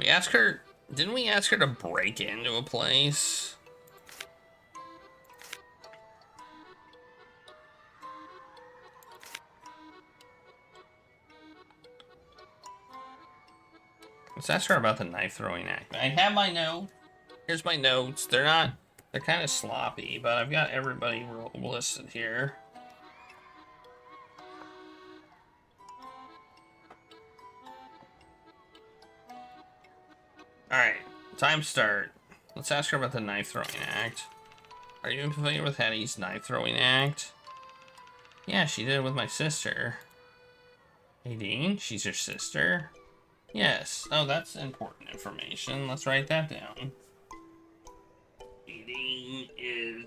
We asked her... Didn't we ask her to break into a place? Let's ask her about the knife throwing act. I have my note. Here's my notes. They're kind of sloppy, but I've got everybody listed here. Alright, time start. Let's ask her about the knife throwing act. Are you familiar with Hattie's knife throwing act? Yeah, she did it with my sister. Nadine, she's your sister? Yes. Oh, that's important information. Let's write that down. Nadine is...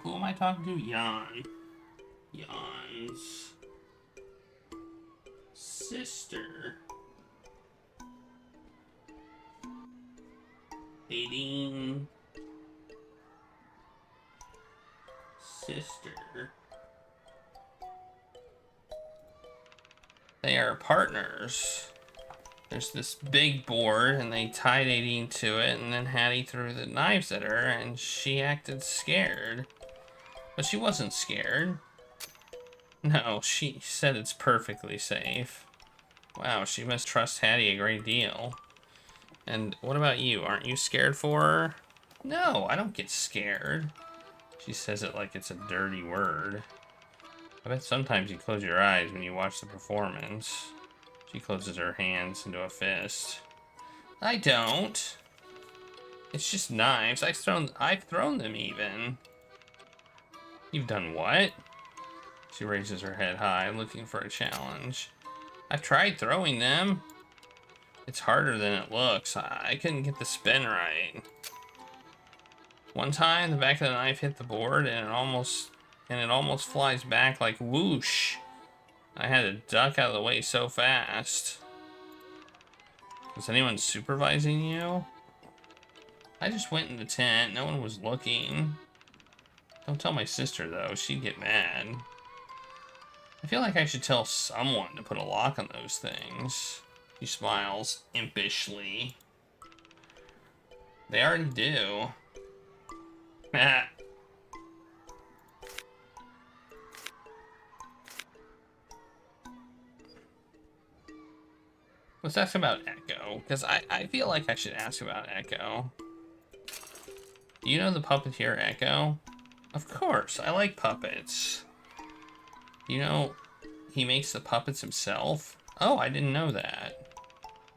Who am I talking to? Jan. Jan's sister. Nadine... sister. They are partners. There's this big board, and they tied Nadine to it, and then Hattie threw the knives at her, and she acted scared. But she wasn't scared. No, she said it's perfectly safe. Wow, she must trust Hattie a great deal. And what about you? Aren't you scared for her? No, I don't get scared. She says it like it's a dirty word. I bet sometimes you close your eyes when you watch the performance. She closes her hands into a fist. I don't. It's just knives. I've thrown them even. You've done what? She raises her head high, looking for a challenge. I've tried throwing them. It's harder than it looks. I couldn't get the spin right. One time, the back of the knife hit the board, and it almost flies back like whoosh. I had to duck out of the way so fast. Was anyone supervising you? I just went in the tent. No one was looking. Don't tell my sister, though. She'd get mad. I feel like I should tell someone to put a lock on those things. She smiles impishly. They already do. Let's ask about Echo, because I feel like I should ask about Echo. Do you know the puppeteer Echo? Of course, I like puppets. You know, he makes the puppets himself? Oh, I didn't know that.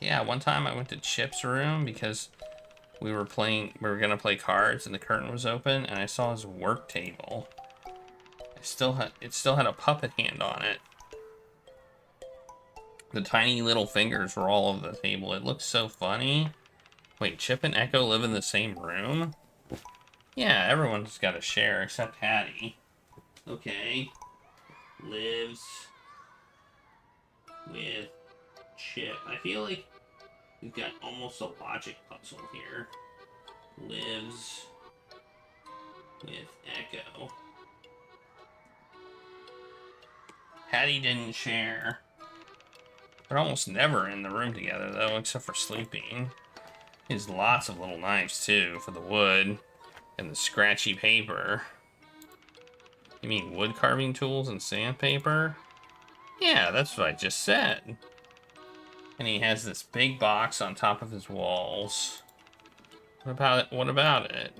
Yeah, one time I went to Chip's room because we were gonna play cards and the curtain was open and I saw his work table. It still had a puppet hand on it. The tiny little fingers were all over the table. It looked so funny. Wait, Chip and Echo live in the same room? Yeah, everyone's got to share except Hattie. Okay. Lives with Chip. I feel like we've got almost a logic puzzle here. Lives with Echo. Hattie didn't share. They're almost never in the room together, though, except for sleeping. He has lots of little knives, too, for the wood and the scratchy paper. You mean wood carving tools and sandpaper? Yeah, that's what I just said. And he has this big box on top of his walls. What about it? What about it?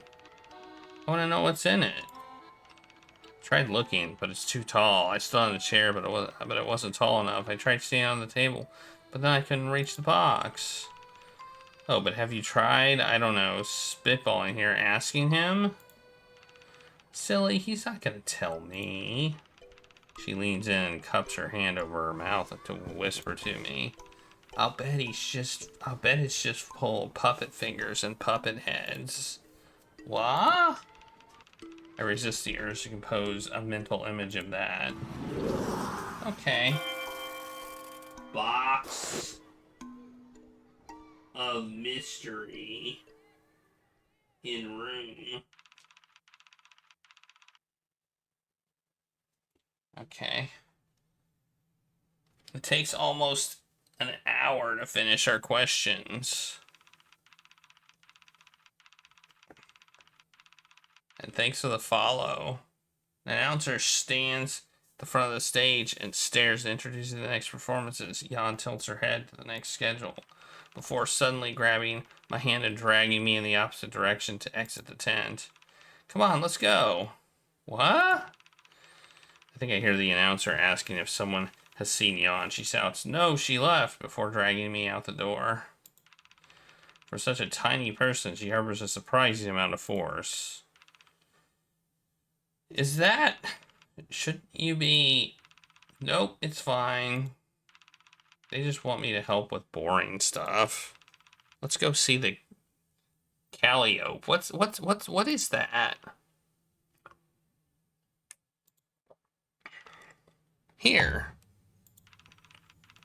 I want to know what's in it. Tried looking, but it's too tall. I stood on a chair, but it wasn't tall enough. I tried standing on the table, but then I couldn't reach the box. Oh, but have you tried, I don't know, spitballing here, asking him? Silly, he's not gonna tell me. She leans in and cups her hand over her mouth to whisper to me. I'll bet it's just full of puppet fingers and puppet heads. What? I resist the urge to compose a mental image of that. Okay. Box of mystery in room. Okay. It takes almost an hour to finish our questions. And thanks for the follow. The announcer stands at the front of the stage and stares, introducing the next performances. Jan tilts her head to the next schedule before suddenly grabbing my hand and dragging me in the opposite direction to exit the tent. Come on, let's go. What? I think I hear the announcer asking if someone has seen Jan. She shouts, "No, she left," before dragging me out the door. For such a tiny person, she harbors a surprising amount of force. Is that... Shouldn't you be... Nope, it's fine. They just want me to help with boring stuff. Let's go see the Calliope. What is that? Here.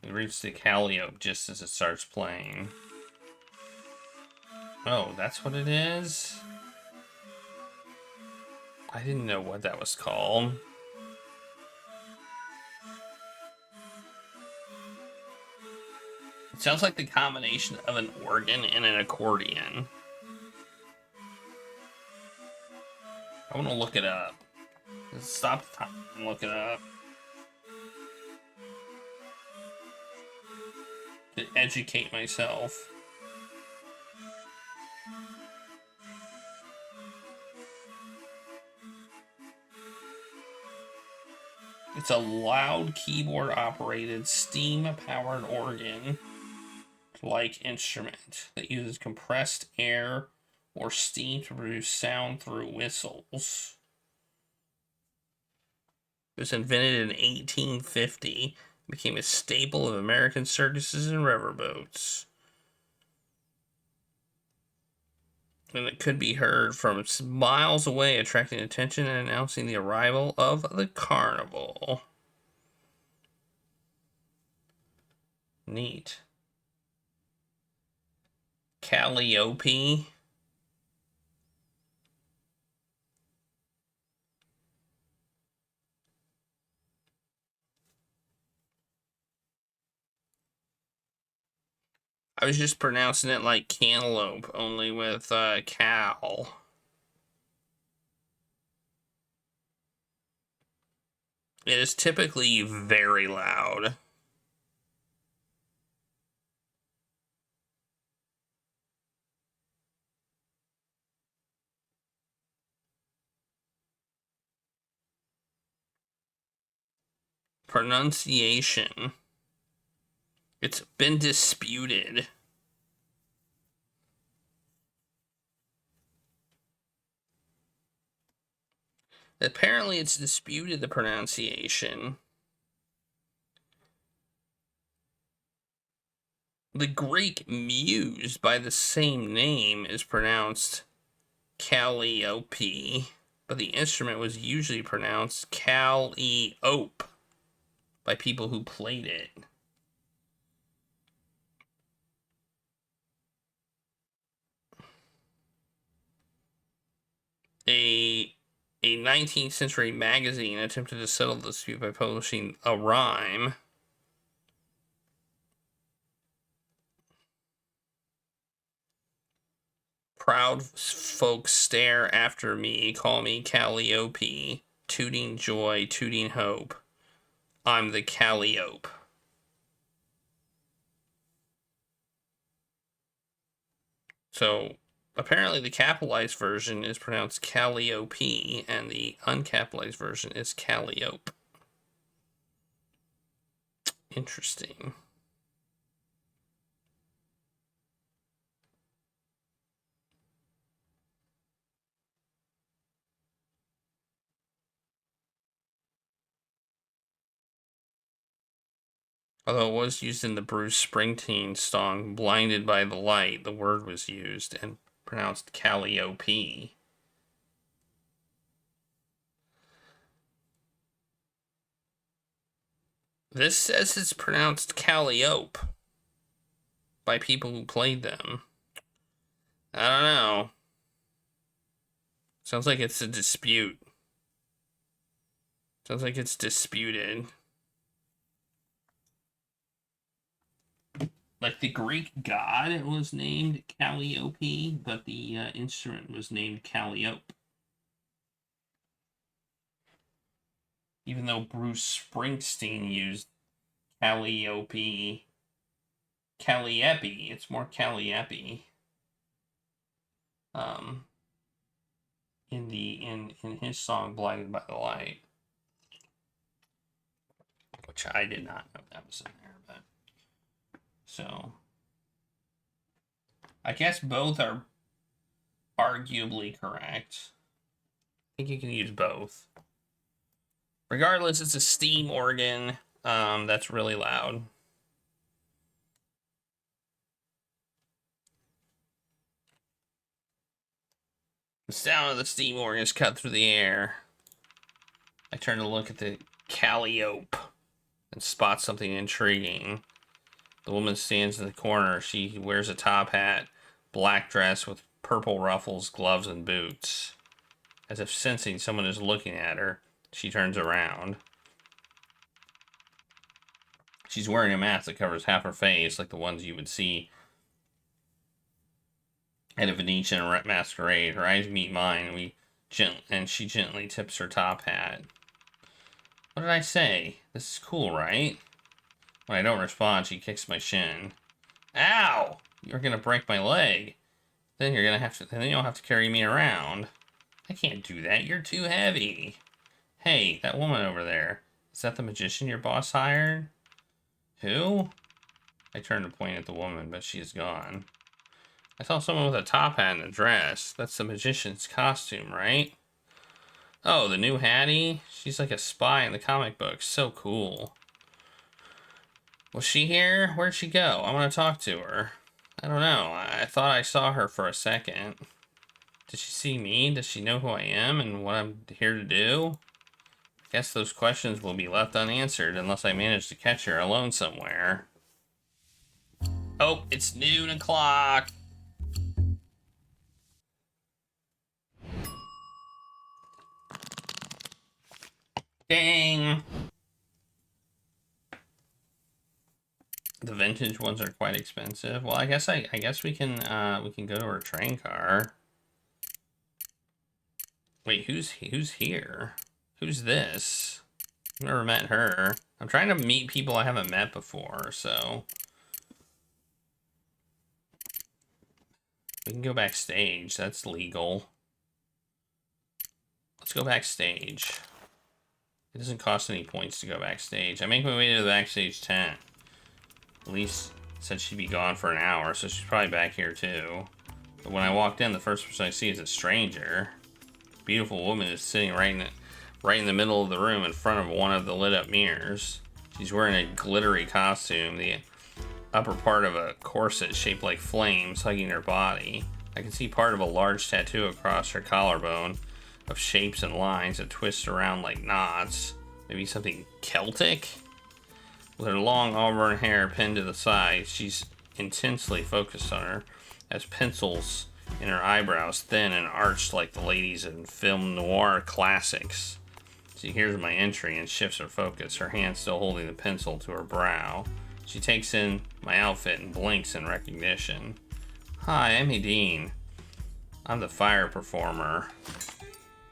We reach the Calliope just as it starts playing. Oh, that's what it is? I didn't know what that was called. It sounds like the combination of an organ and an accordion. I want to look it up. Stop the time and look it up. To educate myself. It's a loud keyboard-operated, steam-powered organ-like instrument that uses compressed air or steam to produce sound through whistles. It was invented in 1850 and became a staple of American circuses and riverboats. And it could be heard from miles away, attracting attention and announcing the arrival of the carnival. Neat. Calliope. I was just pronouncing it like cantaloupe, only with cal. It is typically very loud. Pronunciation. It's been disputed. Apparently, it's disputed, the pronunciation. The Greek muse by the same name is pronounced Calliope, but the instrument was usually pronounced Calliope by people who played it. A 19th century magazine attempted to settle the dispute by publishing a rhyme. Proud folks stare after me, call me Calliope, tooting joy, tooting hope. I'm the Calliope. So apparently the capitalized version is pronounced Calliope, and the uncapitalized version is Calliope. Interesting. Although it was used in the Bruce Springsteen song Blinded by the Light, the word was used and pronounced Calliope. This says it's pronounced Calliope by people who played them. I don't know. Sounds like it's a dispute. Sounds like it's disputed. Like the Greek god was named Calliope, but the instrument was named Calliope. Even though Bruce Springsteen used Calliope, Calliope, it's more Calliope. In his song "Blinded by the Light," which I did not know that was in there, but so I guess both are arguably correct. I think you can use both. Regardless, it's a steam organ that's really loud. The sound of the steam organ is cut through the air. I turn to look at the Calliope and spot something intriguing. The woman stands in the corner. She wears a top hat, black dress with purple ruffles, gloves, and boots. As if sensing someone is looking at her, she turns around. She's wearing a mask that covers half her face, like the ones you would see at a Venetian masquerade. Her eyes meet mine, and she gently tips her top hat. What did I say? This is cool, right? When I don't respond, she kicks my shin. Ow! You're gonna break my leg. Then you'll have to carry me around. I can't do that. You're too heavy. Hey, that woman over there. Is that the magician your boss hired? Who? I turn to point at the woman, but she is gone. I saw someone with a top hat and a dress. That's the magician's costume, right? Oh, the new Hattie? She's like a spy in the comic books. So cool. Was she here? Where'd she go? I want to talk to her. I don't know. I thought I saw her for a second. Did she see me? Does she know who I am and what I'm here to do? I guess those questions will be left unanswered unless I manage to catch her alone somewhere. Oh, it's noon o'clock. Dang. The vintage ones are quite expensive. Well, I guess we can go to her train car. Wait, who's here? Who's this? I've never met her. I'm trying to meet people I haven't met before, so we can go backstage. That's legal. Let's go backstage. It doesn't cost any points to go backstage. I make my way to the backstage tent. Elise said she'd be gone for an hour, so she's probably back here too. But when I walked in, the first person I see is a stranger. A beautiful woman is sitting right in the middle of the room in front of one of the lit up mirrors. She's wearing a glittery costume, the upper part of a corset shaped like flames hugging her body. I can see part of a large tattoo across her collarbone of shapes and lines that twist around like knots. Maybe something Celtic? With her long auburn hair pinned to the side, she's intensely focused on her, as pencils in her eyebrows thin and arched like the ladies in film noir classics. She hears my entry and shifts her focus, her hand still holding the pencil to her brow. She takes in my outfit and blinks in recognition. Hi, I'm Nadine. I'm the fire performer.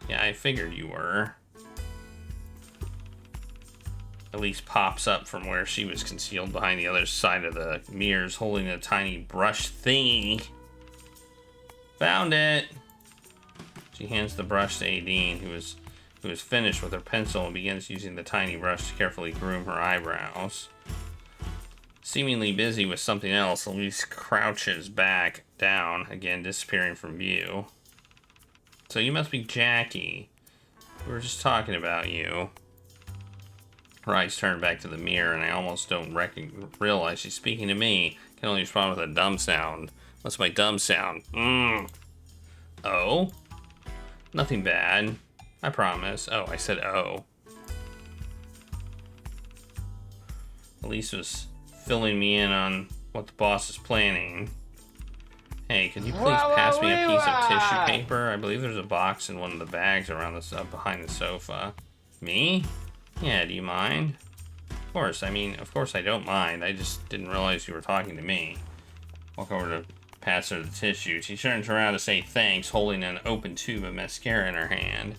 Yeah, I figured you were. Elise pops up from where she was concealed behind the other side of the mirrors, holding a tiny brush thingy. Found it! She hands the brush to Aideen, who is finished with her pencil and begins using the tiny brush to carefully groom her eyebrows. Seemingly busy with something else, Elise crouches back down, again disappearing from view. So you must be Jackie. We were just talking about you. Her eyes turn back to the mirror, and I almost don't realize she's speaking to me. I can only respond with a dumb sound. What's my dumb sound? Oh? Nothing bad. I promise. Oh, I said oh. Elise was filling me in on what the boss is planning. Hey, could you please pass me a piece of tissue paper? I believe there's a box in one of the bags around behind the sofa. Me? Yeah, do you mind? Of course, I mean, of course I don't mind. I just didn't realize you were talking to me. Walk over to pass her the tissue. She turns around to say thanks, holding an open tube of mascara in her hand.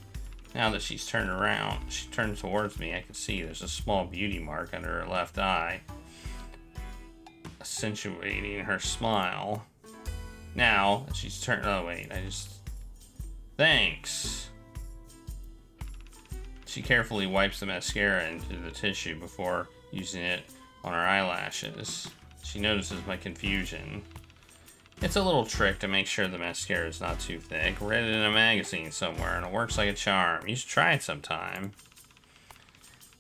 Now that she's turned around, she turns towards me. I can see there's a small beauty mark under her left eye, accentuating her smile. Now, she's turned... Oh, wait, Thanks. She carefully wipes the mascara into the tissue before using it on her eyelashes. She notices my confusion. It's a little trick to make sure the mascara is not too thick. Read it in a magazine somewhere, and it works like a charm. You should try it sometime.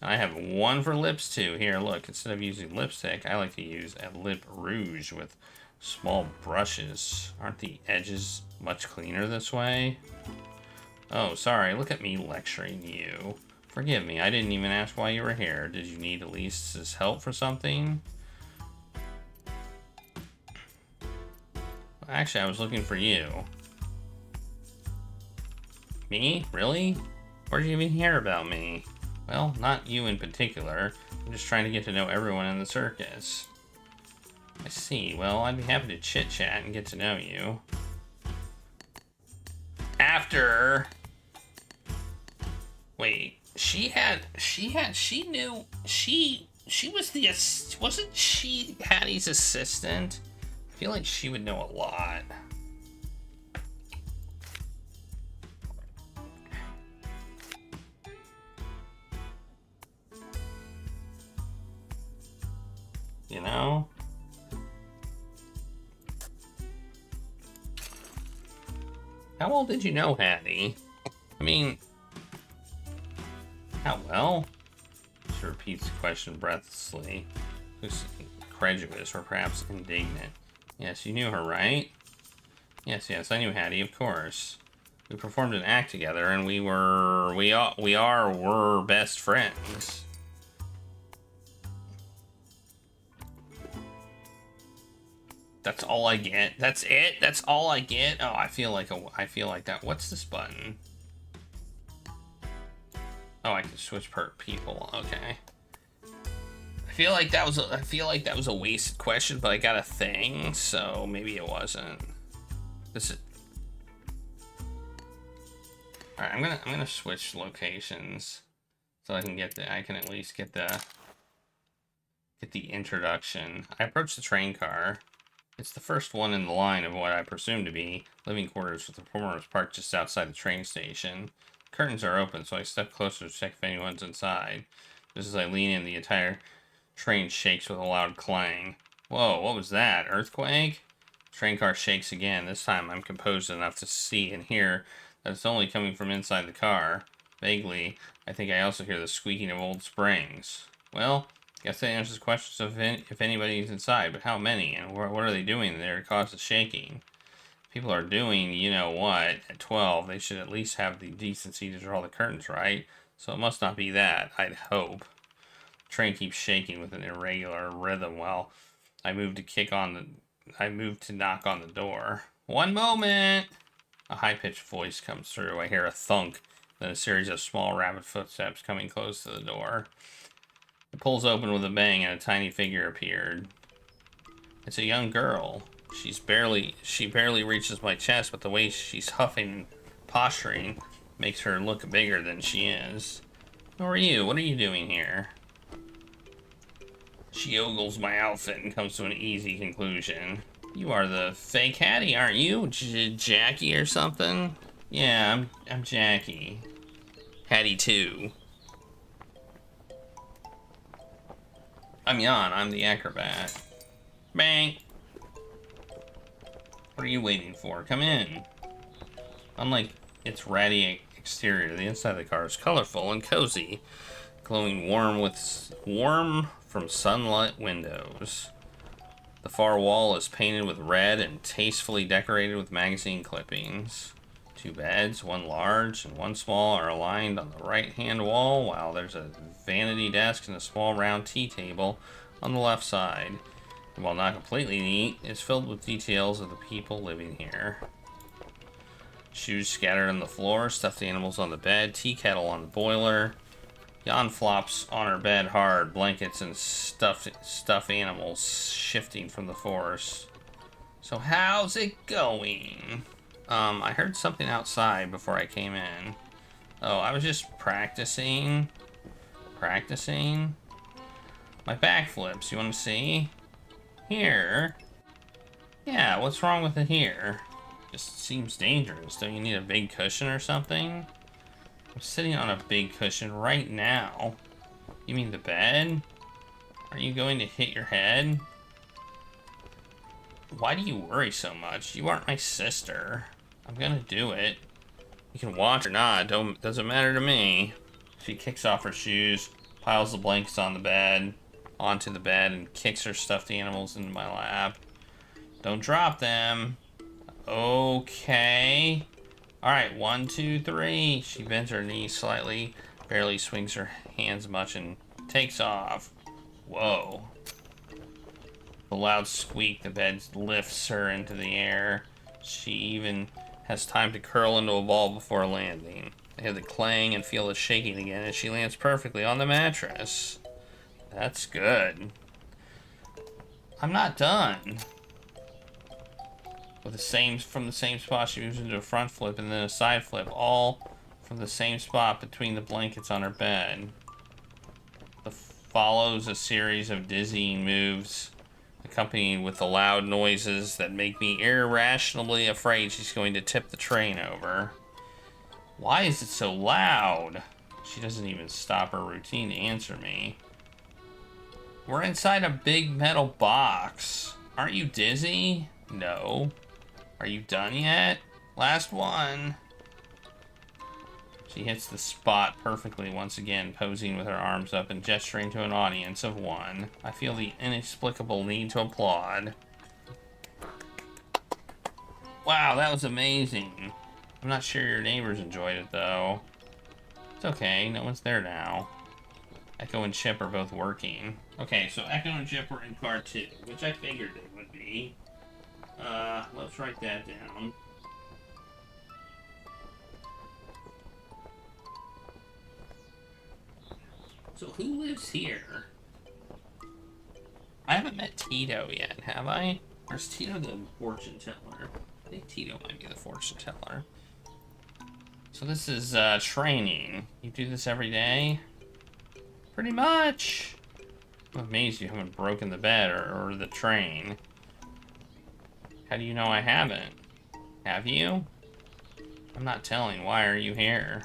I have one for lips, too. Here, look. Instead of using lipstick, I like to use a lip rouge with small brushes. Aren't the edges much cleaner this way? Oh, sorry. Look at me lecturing you. Forgive me. I didn't even ask why you were here. Did you need Elise's help for something? Actually, I was looking for you. Me? Really? Where'd you even hear about me? Well, not you in particular. I'm just trying to get to know everyone in the circus. I see. Well, I'd be happy to chit-chat and get to know you. After... Wait. She was the... Wasn't she Hattie's assistant? I feel like she would know a lot. You know? How well did you know Hattie? I mean... How well? She repeats the question breathlessly. Who's incredulous or perhaps indignant. Yes, you knew her, right? Yes, I knew Hattie, of course. We performed an act together, and we were best friends. That's all I get. That's it. That's all I get. Oh, I feel like that. What's this button? Oh, I can switch per people. Okay. I feel like that was a wasted question, but I got a thing, so maybe it wasn't. This is... Alright, I'm gonna switch locations so I can at least get the introduction. I approach the train car. It's the first one in the line of what I presume to be living quarters with the performers parked just outside the train station. Curtains are open, so I step closer to check if anyone's inside. Just as I lean in, the entire train shakes with a loud clang. Whoa, what was that? Earthquake? Train car shakes again. This time I'm composed enough to see and hear that it's only coming from inside the car. Vaguely, I think I also hear the squeaking of old springs. Well, guess that answers questions of if anybody's inside, but how many, and what are they doing there to cause the shaking? People are doing, you know what, at 12, they should at least have the decency to draw the curtains, right? So it must not be that, I'd hope. The train keeps shaking with an irregular rhythm while I move to knock on the door. One moment! A high-pitched voice comes through. I hear a thunk, then a series of small, rapid footsteps coming close to the door. It pulls open with a bang and a tiny figure appeared. It's a young girl. She barely reaches my chest, but the way she's huffing and posturing makes her look bigger than she is. Who are you? What are you doing here? She ogles my outfit and comes to an easy conclusion. You are the fake Hattie, aren't you? Jackie or something? Yeah, I'm Jackie. Hattie 2. I'm Jan, I'm the acrobat. Bang! What are you waiting for? Come in. Unlike its ratty exterior, the inside of the car is colorful and cozy, glowing warm from sunlit windows. The far wall is painted with red and tastefully decorated with magazine clippings. 2 beds, one large and one small, are aligned on the right-hand wall, while there's a vanity desk and a small round tea table on the left side. And while not completely neat, it's filled with details of the people living here. Shoes scattered on the floor, stuffed animals on the bed, tea kettle on the boiler. Jan flops on her bed hard, blankets and stuffed animals shifting from the forest. So how's it going? I heard something outside before I came in. Oh, I was just practicing. Practicing? My backflips, you want to see? Here? Yeah, what's wrong with it here? Just seems dangerous. Don't you need a big cushion or something? I'm sitting on a big cushion right now. You mean the bed? Are you going to hit your head? Why do you worry so much? You aren't my sister. I'm gonna do it. You can watch or not, doesn't matter to me. She kicks off her shoes, piles the blankets on the bed, onto the bed, and kicks her stuffed animals into my lap. Don't drop them. Okay. Alright, 1, 2, 3. She bends her knees slightly, barely swings her hands much, and takes off. Whoa. The loud squeak, the bed lifts her into the air. She even has time to curl into a ball before landing. I hear the clang and feel the shaking again as she lands perfectly on the mattress. That's good. I'm not done. From the same spot, she moves into a front flip and then a side flip, all from the same spot between the blankets on her bed. Follows a series of dizzying moves, accompanied with the loud noises that make me irrationally afraid she's going to tip the train over. Why is it so loud? She doesn't even stop her routine to answer me. We're inside a big metal box. Aren't you dizzy? No. Are you done yet? Last one. She hits the spot perfectly once again, posing with her arms up and gesturing to an audience of one. I feel the inexplicable need to applaud. Wow, that was amazing. I'm not sure your neighbors enjoyed it, though. It's okay, no one's there now. Echo and Chip are both working. Okay, so Echo and Chip are in car 2, which I figured they would be. Let's write that down. So who lives here? I haven't met Tito yet, have I? Or is Tito the fortune teller? I think Tito might be the fortune teller. So this is training. You do this every day? Pretty much. I'm amazed you haven't broken the bed or the train. How do you know I haven't? Have you? I'm not telling. Why are you here?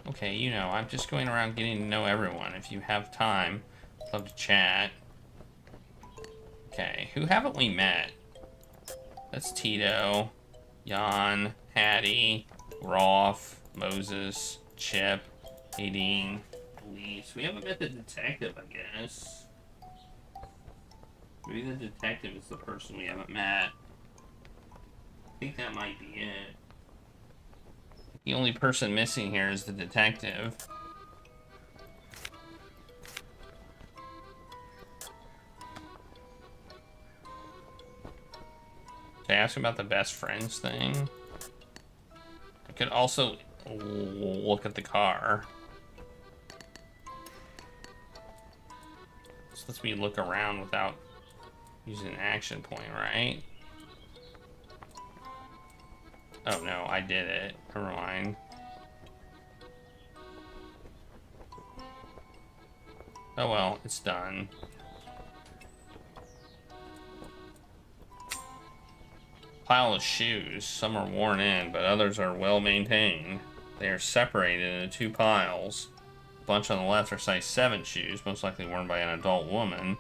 Okay, you know, I'm just going around getting to know everyone. If you have time, I'd love to chat. Okay, who haven't we met? That's Tito, Jan, Hattie, Rolf, Moses, Chip, Aideen, Elise. We haven't met the detective, I guess. Maybe the detective is the person we haven't met. I think that might be it. The only person missing here is the detective. Should I ask him about the best friends thing? I could also look at the car. This lets me look around without using an action point, right? Oh no, I did it. Never mind. Oh well, it's done. Pile of shoes. Some are worn in, but others are well maintained. They are separated into 2 piles. A bunch on the left are size 7 shoes, most likely worn by an adult woman.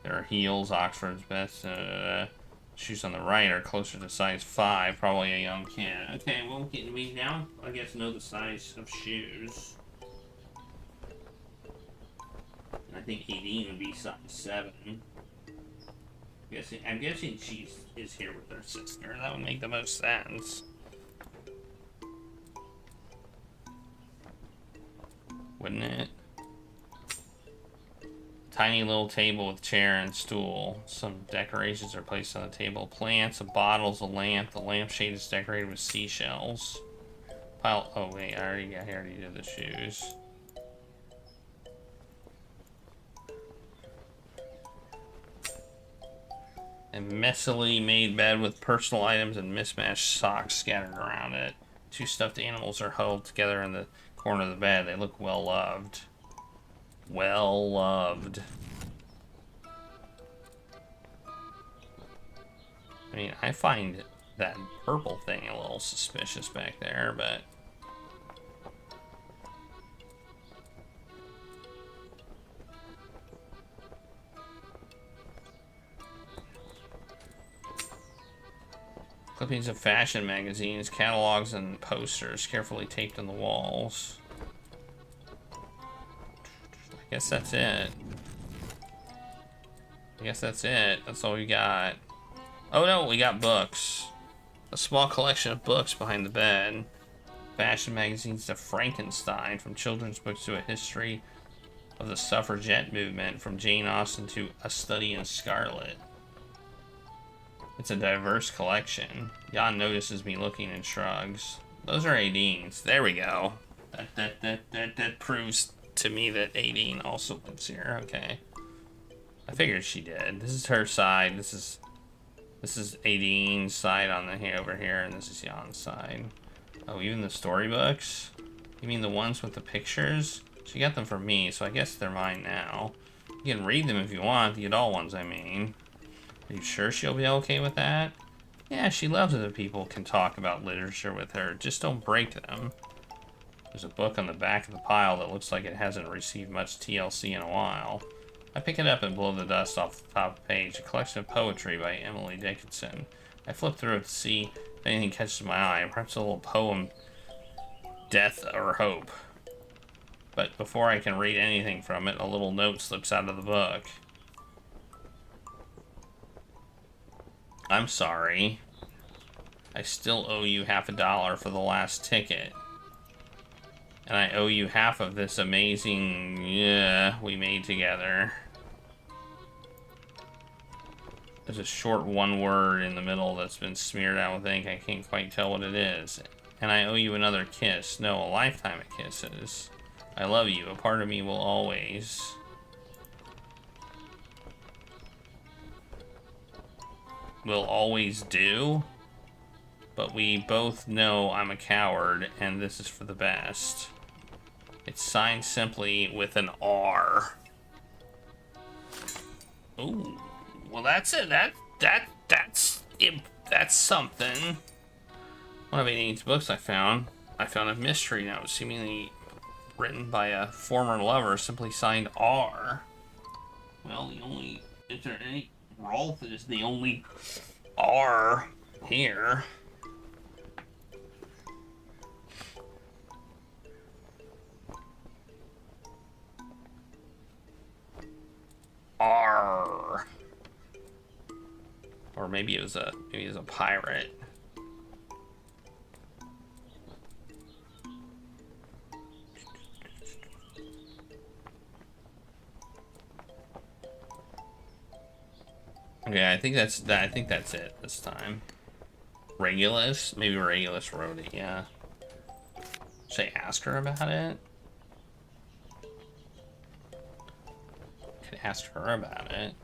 There are heels, Oxford's best. Shoes on the right are closer to size 5, probably a young kid. Okay, well, we now, I guess, know the size of shoes. And I think Aideen would be size 7. I'm guessing she is here with her sister. That would make the most sense. Wouldn't it? Tiny little table with chair and stool. Some decorations are placed on the table. Plants, some bottles, a lamp. The lampshade is decorated with seashells. Oh wait, I already did the shoes. A messily made bed with personal items and mismatched socks scattered around it. Two stuffed animals are huddled together in the corner of the bed. They look well loved. Well loved. I mean, I find that purple thing a little suspicious back there, but... Clippings of fashion magazines, catalogs, and posters carefully taped on the walls. I guess that's it. That's all we got. Oh no, we got books. A small collection of books behind the bed. Fashion magazines to Frankenstein, from children's books to a history of the suffragette movement, from Jane Austen to A Study in Scarlet. It's a diverse collection. Jan notices me looking and shrugs. Those are Aideen's. There we go. That proves to me that Aideen also lives here. Okay. I figured she did. This is her side. This is Aideen's side on the over here, and this is Jan's side. Oh, even the storybooks? You mean the ones with the pictures? She got them from me, so I guess they're mine now. You can read them if you want, the adult ones, I mean. Are you sure she'll be okay with that? Yeah, she loves it if people can talk about literature with her. Just don't break them. There's a book on the back of the pile that looks like it hasn't received much TLC in a while. I pick it up and blow the dust off the top of the page. A collection of poetry by Emily Dickinson. I flip through it to see if anything catches my eye. Perhaps a little poem, Death or Hope. But before I can read anything from it, a little note slips out of the book. I'm sorry. I still owe you $50 for the last ticket. And I owe you half of this amazing we made together. There's a short one word in the middle that's been smeared out with ink. I can't quite tell what it is. And I owe you another kiss. No, a lifetime of kisses. I love you. A part of me will always... will always do, but we both know I'm a coward, and this is for the best. It's signed simply with an R. Ooh, well that's it. That's something. One of Aideen's books I found a mystery note, seemingly written by a former lover, simply signed R. Well, is there any... Rolf is the only R here. R. Or maybe it was a pirate. Okay, I think that's it this time. Regulus? Maybe Regulus wrote it, yeah. Should I ask her about it? Could ask her about it.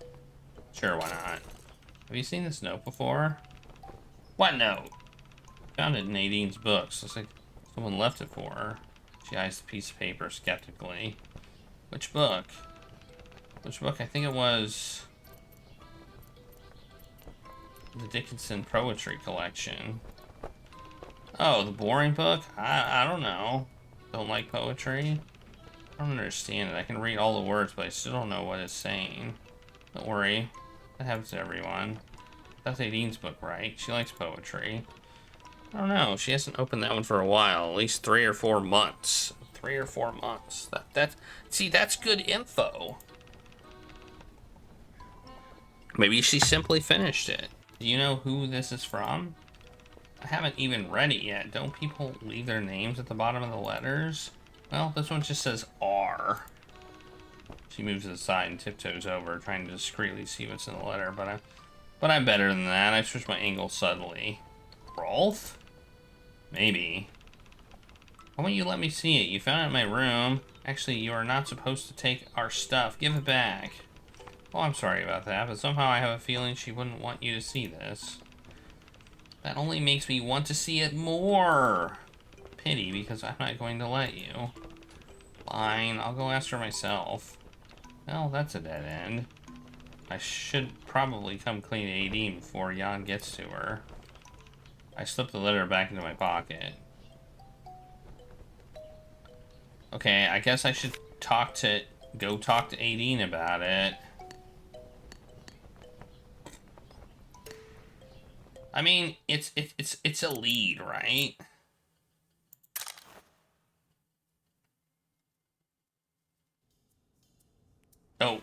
Sure, why not? Have you seen this note before? What note? Found it in Aideen's books. Looks like someone left it for her. She eyes the piece of paper skeptically. Which book? Which book? I think it was... the Dickinson Poetry Collection. Oh, the boring book? I don't know. Don't like poetry? I don't understand it. I can read all the words, but I still don't know what it's saying. Don't worry. That happens to everyone. That's Aideen's book, right? She likes poetry. I don't know. She hasn't opened that one for a while. At least 3 or 4 months. 3 or 4 months. See, that's good info. Maybe she simply finished it. Do you know who this is from? I haven't even read it yet. Don't people leave their names at the bottom of the letters? Well, this one just says R. She moves aside and tiptoes over, trying to discreetly see what's in the letter, but I'm better than that. I switched my angle subtly. Rolf? Maybe. Why won't you let me see it? You found it in my room. Actually, you are not supposed to take our stuff. Give it back. Oh, I'm sorry about that, but somehow I have a feeling she wouldn't want you to see this. That only makes me want to see it more. Pity, because I'm not going to let you. Fine, I'll go ask her myself. Well, that's a dead end. I should probably come clean to Aideen before Jan gets to her. I slipped the letter back into my pocket. Okay, I guess I should go talk to Aideen about it. I mean, it's a lead, right? Oh.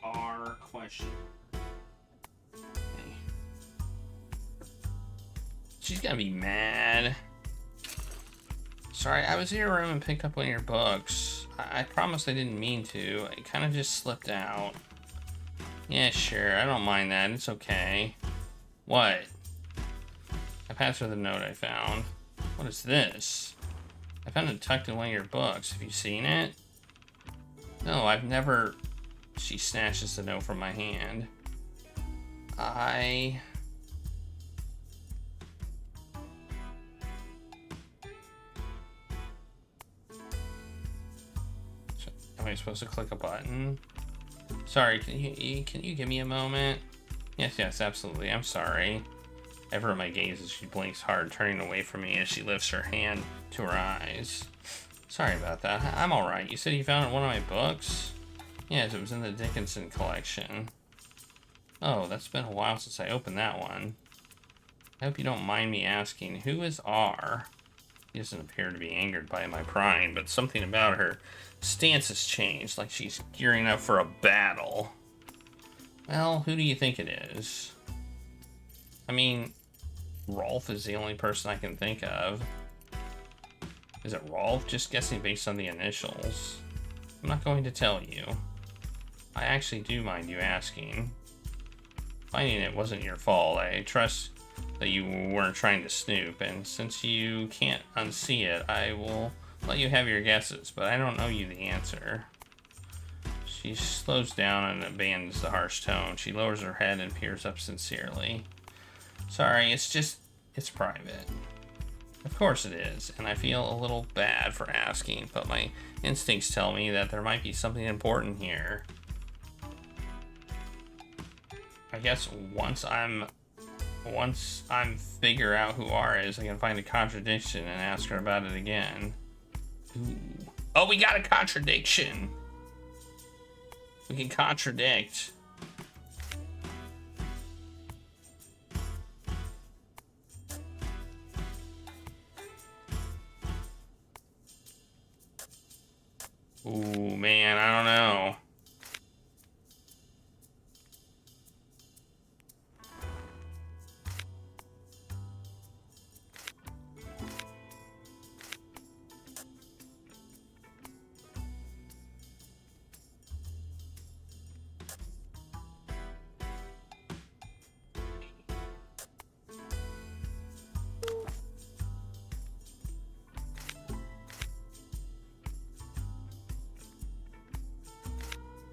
Our question. Okay. She's gonna be mad. Sorry, I was in your room and picked up one of your books. I promised I didn't mean to. It kind of just slipped out. Yeah, sure. I don't mind that. It's okay. What? I passed her the note I found. What is this? I found it tucked in one of your books. Have you seen it? No, I've never... She snatches the note from my hand. Am I supposed to click a button? Sorry, can you give me a moment? Yes, absolutely. I'm sorry. I avert my gaze as she blinks hard, turning away from me as she lifts her hand to her eyes. Sorry about that. I'm alright. You said you found it in one of my books? Yes, it was in the Dickinson collection. Oh, that's been a while since I opened that one. I hope you don't mind me asking, who is R? She doesn't appear to be angered by my prying, but something about her stance has changed, like she's gearing up for a battle. Well, who do you think it is? I mean, Rolf is the only person I can think of. Is it Rolf? Just guessing based on the initials. I'm not going to tell you. I actually do mind you asking. Finding it wasn't your fault. I trust that you weren't trying to snoop, and since you can't unsee it, I will let you have your guesses, but I don't know you the answer. She slows down and abandons the harsh tone. She lowers her head and peers up sincerely. Sorry, it's private. Of course it is, and I feel a little bad for asking, but my instincts tell me that there might be something important here. I guess once I'm figure out who R is, I can find a contradiction and ask her about it again. Ooh. Oh, we got a contradiction. We can contradict. Ooh, man, I don't know.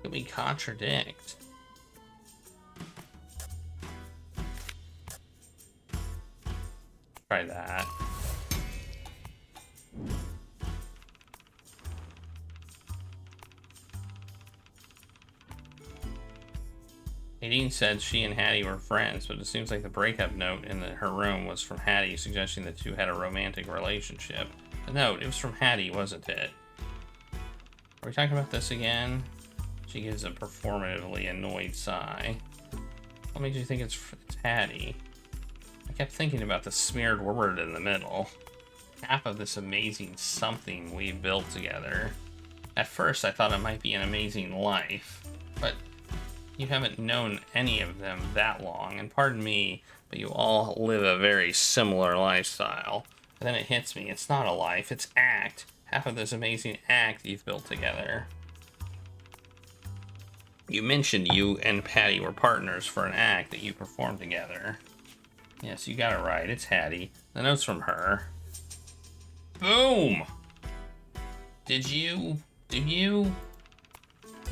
Can we contradict? Try that. Nadine said she and Hattie were friends, but it seems like the breakup note in her room was from Hattie, suggesting the two had a romantic relationship. The note, it was from Hattie, wasn't it? Are we talking about this again? She gives a performatively annoyed sigh. What made you think it's Hattie? I kept thinking about the smeared word in the middle. Half of this amazing something we built together. At first, I thought it might be an amazing life, but you haven't known any of them that long, and pardon me, but you all live a very similar lifestyle. And then it hits me, it's not a life, it's act. Half of this amazing act you've built together. You mentioned you and Patty were partners for an act that you performed together. Yes, you got it right. It's Hattie. The note's from her. Boom! Did you... If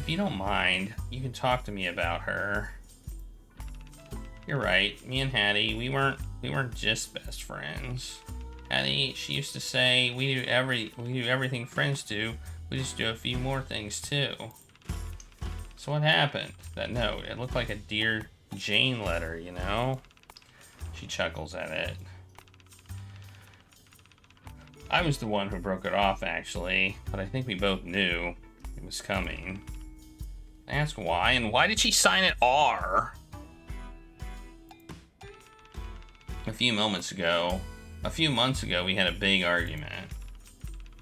you don't mind, you can talk to me about her. You're right. Me and Hattie, we weren't just best friends. Hattie, she used to say, we do everything friends do. We just do a few more things too. So what happened? That note, it looked like a Dear Jane letter, you know? She chuckles at it. I was the one who broke it off, actually, but I think we both knew it was coming. I asked why, and why did she sign it R? A few months ago, we had a big argument.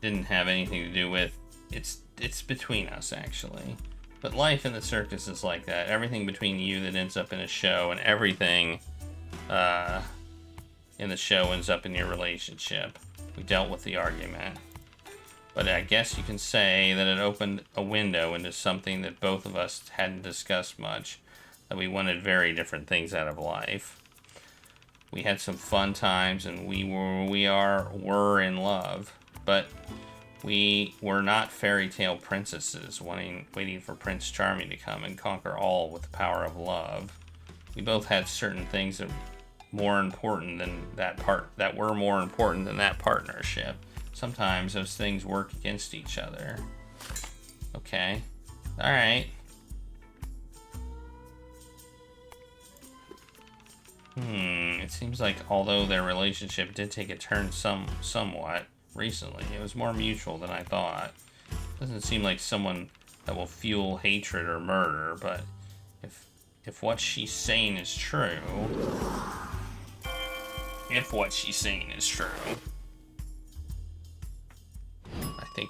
Didn't have anything to do with... It's between us, actually. But life in the circus is like that. Everything between you that ends up in a show, and everything in the show ends up in your relationship. We dealt with the argument. But I guess you can say that it opened a window into something that both of us hadn't discussed much. That we wanted very different things out of life. We had some fun times, and we were in love. But we were not fairy tale princesses waiting for Prince Charming to come and conquer all with the power of love. We both had certain things that were more important than that partnership. Sometimes those things work against each other. Okay. All right. It seems like although their relationship did take a turn somewhat recently, it was more mutual than I thought. Doesn't seem like someone that will fuel hatred or murder, but if what she's saying is true,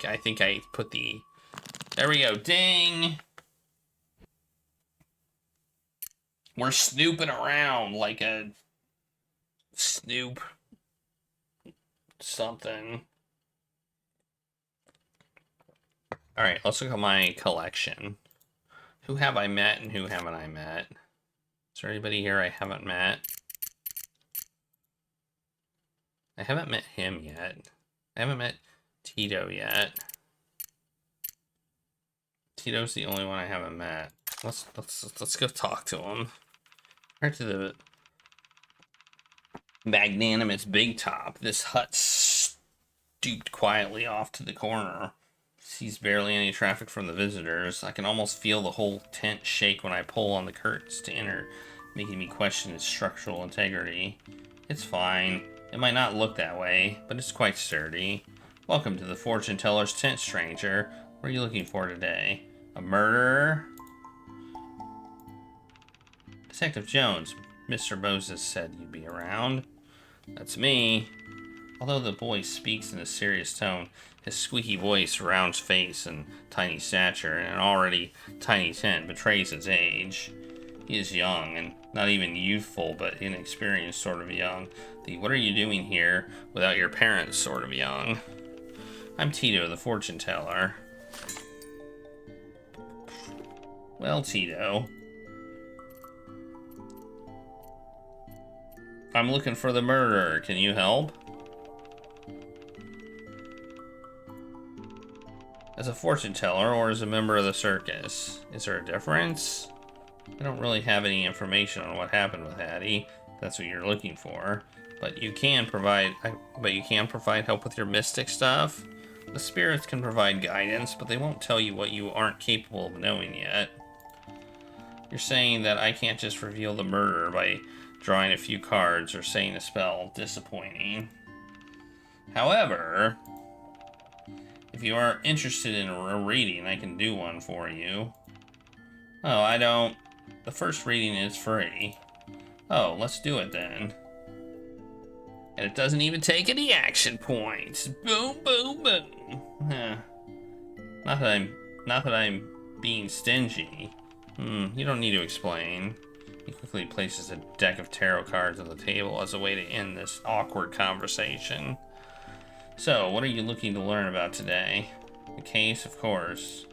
I think I put the... There we go. Ding! We're snooping around like a snoop something. Alright, let's look at my collection. Who have I met and who haven't I met? Is there anybody here I haven't met? I haven't met him yet. I haven't met Tito yet. Tito's the only one I haven't met. Let's go talk to him. Right to the magnanimous Big Top. This hut stooped quietly off to the corner. Sees barely any traffic from the visitors. I can almost feel the whole tent shake when I pull on the curtains to enter, making me question its structural integrity. It's fine. It might not look that way, but it's quite sturdy. Welcome to the fortune teller's tent, stranger. What are you looking for today? A murderer? Detective Jones, Mr. Moses said you'd be around. That's me. Although the boy speaks in a serious tone, his squeaky voice, round face, and tiny stature in an already tiny tent betrays his age. He is young, and not even youthful, but inexperienced sort of young. The what are you doing here without your parents sort of young. I'm Tito, the fortune teller. Well, Tito. I'm looking for the murderer. Can you help? As a fortune teller or as a member of the circus? Is there a difference? I don't really have any information on what happened with Hattie, if that's what you're looking for. But you can provide help with your mystic stuff. The spirits can provide guidance, but they won't tell you what you aren't capable of knowing yet. You're saying that I can't just reveal the murderer by drawing a few cards or saying a spell. Disappointing. However, if you are interested in a reading, I can do one for you. Oh, I don't. The first reading is free. Oh, let's do it then. And it doesn't even take any action points. Boom, boom, boom. Huh. Not that I'm being stingy. You don't need to explain. He quickly places a deck of tarot cards on the table as a way to end this awkward conversation. So, what are you looking to learn about today? The case, of course.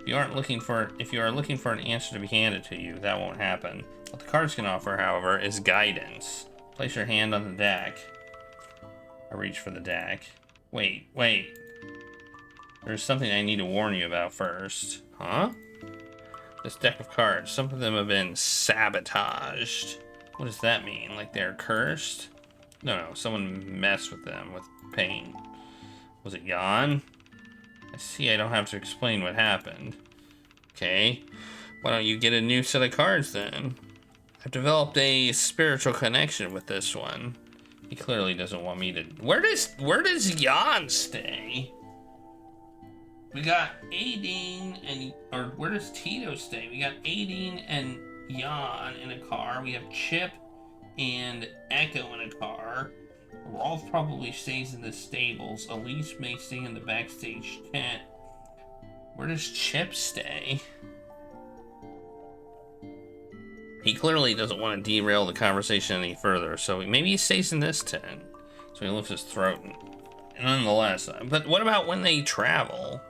If you are looking for an answer to be handed to you, that won't happen. What the cards can offer, however, is guidance. Place your hand on the deck. I reach for the deck. Wait. There's something I need to warn you about first. Huh? This deck of cards, some of them have been sabotaged. What does that mean? Like they're cursed? No, someone messed with them with pain. Was it Jan? I see I don't have to explain what happened. Okay, why don't you get a new set of cards then? I've developed a spiritual connection with this one. He clearly doesn't want me to... Where does Jan stay? We got Aideen and... Or where does Tito stay? We got Aideen and Jan in a car. We have Chip and Echo in a car. Rolf probably stays in the stables. Elise may stay in the backstage tent. Where does Chip stay? He clearly doesn't want to derail the conversation any further, so maybe he stays in this tent. So he lifts his throat. And nonetheless, but what about when they travel?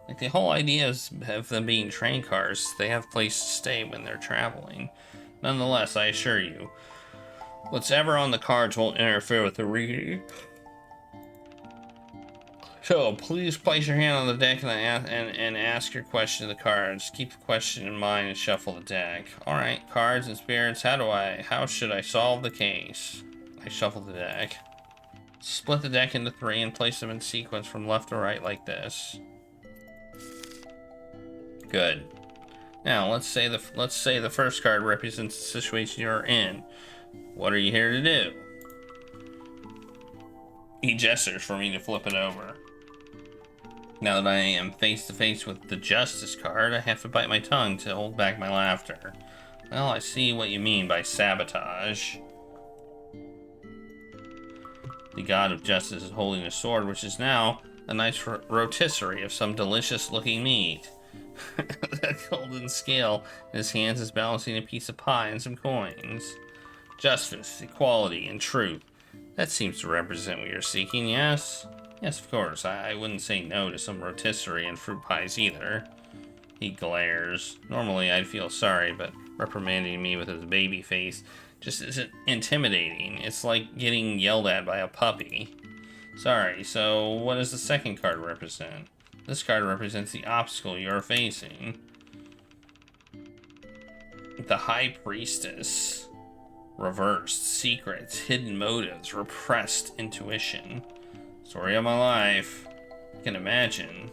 Like, the whole idea of them being train cars, they have a place to stay when they're traveling. Nonetheless, I assure you, whatever on the cards won't interfere with the reading. So, please place your hand on the deck and ask your question to the cards. Keep the question in mind and shuffle the deck. Alright, cards and spirits, how should I solve the case? I shuffle the deck. Split the deck into 3 and place them in sequence from left to right like this. Good. Now, let's say the first card represents the situation you're in. What are you here to do? He gestures for me to flip it over. Now that I am face to face with the Justice card, I have to bite my tongue to hold back my laughter. Well, I see what you mean by sabotage. The god of justice is holding a sword, which is now a nice rotisserie of some delicious-looking meat. That golden scale in his hands is balancing a piece of pie and some coins. Justice, equality, and truth. That seems to represent what you're seeking, yes? Yes, of course. I wouldn't say no to some rotisserie and fruit pies either. He glares. Normally I'd feel sorry, but reprimanding me with his baby face just isn't intimidating. It's like getting yelled at by a puppy. Sorry, so what does the second card represent? This card represents the obstacle you're facing. The High Priestess. Reversed, secrets, hidden motives, repressed intuition. Story of my life. I can imagine.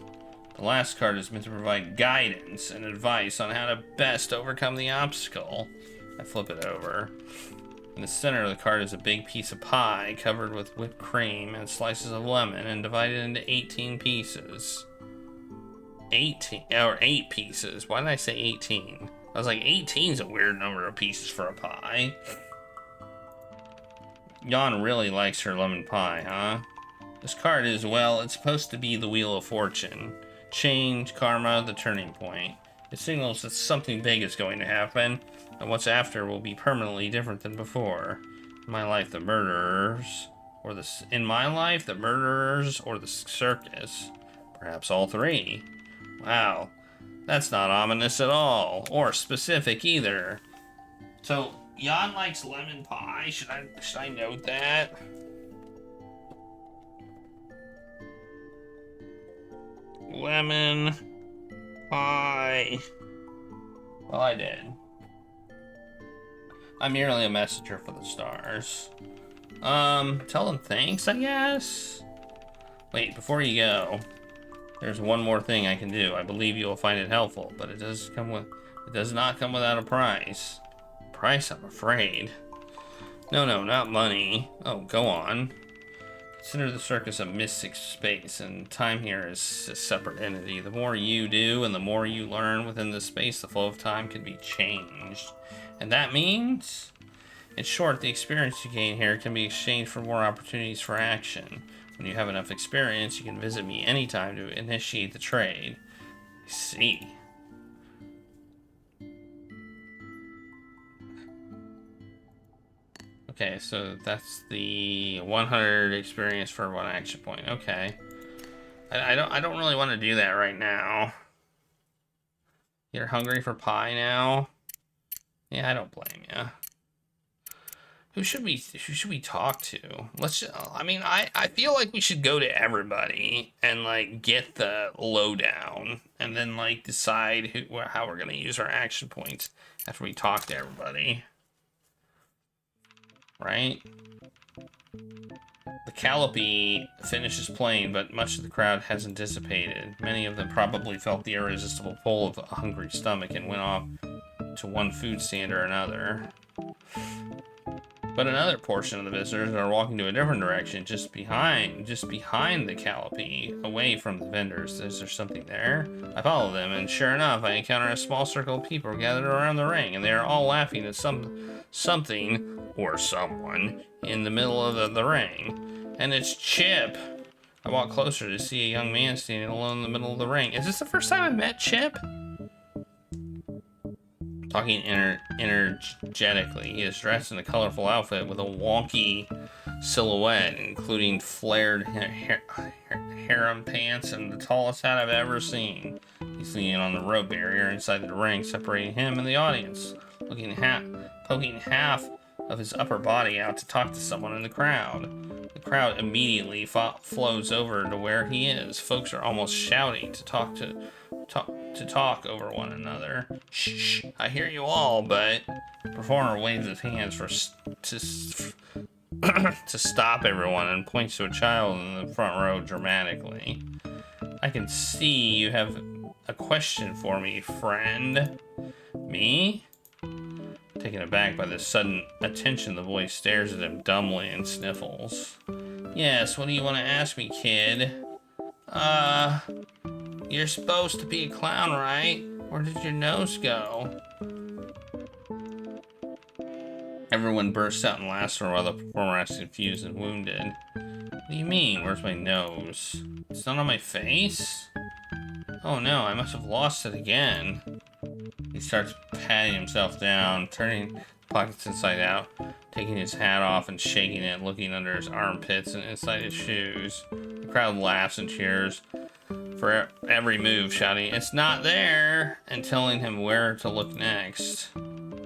The last card is meant to provide guidance and advice on how to best overcome the obstacle. I flip it over. In the center of the card is a big piece of pie covered with whipped cream and slices of lemon and divided into 18 pieces. 8 pieces. Why did I say 18? I was like, 18's a weird number of pieces for a pie. Jan really likes her lemon pie, huh? This card is, well, it's supposed to be the Wheel of Fortune. Change, karma, the turning point. It signals that something big is going to happen, and what's after will be permanently different than before. In my life, the murderers, or the circus. Perhaps all 3. Wow, that's not ominous at all, or specific either. So, Jan likes lemon pie. Should I note that? Lemon pie. Well, I did. I'm merely a messenger for the stars. Tell them thanks, I guess? Wait, before you go, there's one more thing I can do. I believe you will find it helpful, but it does not come without a price. Price, I'm afraid. No, not money. Oh, go on. Consider the circus a mystic space, and time here is a separate entity. The more you do, and the more you learn within this space, the flow of time can be changed. And that means, in short, the experience you gain here can be exchanged for more opportunities for action. When you have enough experience, you can visit me anytime to initiate the trade. I see. Okay, so that's the 100 experience for 1 action point. Okay. I don't really want to do that right now. You're hungry for pie now? Yeah, I don't blame you. Who should we talk to? I mean, I feel like we should go to everybody and like get the lowdown and then like decide how we're gonna use our action points after we talk to everybody. Right? The Calliope finishes playing, but much of the crowd hasn't dissipated. Many of them probably felt the irresistible pull of a hungry stomach and went off to one food stand or another. But another portion of the visitors are walking to a different direction, just behind the Calliope, away from the vendors. Is there something there? I follow them, and sure enough, I encounter a small circle of people gathered around the ring, and they are all laughing at something or someone in the middle of the ring. And it's Chip. I walk closer to see a young man standing alone in the middle of the ring. Is this the first time I've met Chip? Talking energetically, he is dressed in a colorful outfit with a wonky silhouette, including flared harem pants and the tallest hat I've ever seen. He's leaning on the rope barrier inside the ring, separating him and the audience, poking half of his upper body out to talk to someone in the crowd. The crowd immediately flows over to where he is. Folks are almost shouting to talk over one another. Shh, I hear you all, but the performer waves his hands to stop everyone and points to a child in the front row dramatically. I can see you have a question for me, friend. Me? Taken aback by this sudden attention, the boy stares at him dumbly and sniffles. Yes, what do you want to ask me, kid? You're supposed to be a clown, right? Where did your nose go? Everyone bursts out in laughter while the performer acts confused and wounded. What do you mean? Where's my nose? It's not on my face? Oh no, I must have lost it again. He starts patting himself down, turning the pockets inside out, taking his hat off and shaking it, looking under his armpits and inside his shoes. The crowd laughs and cheers for every move, shouting, "It's not there!" and telling him where to look next.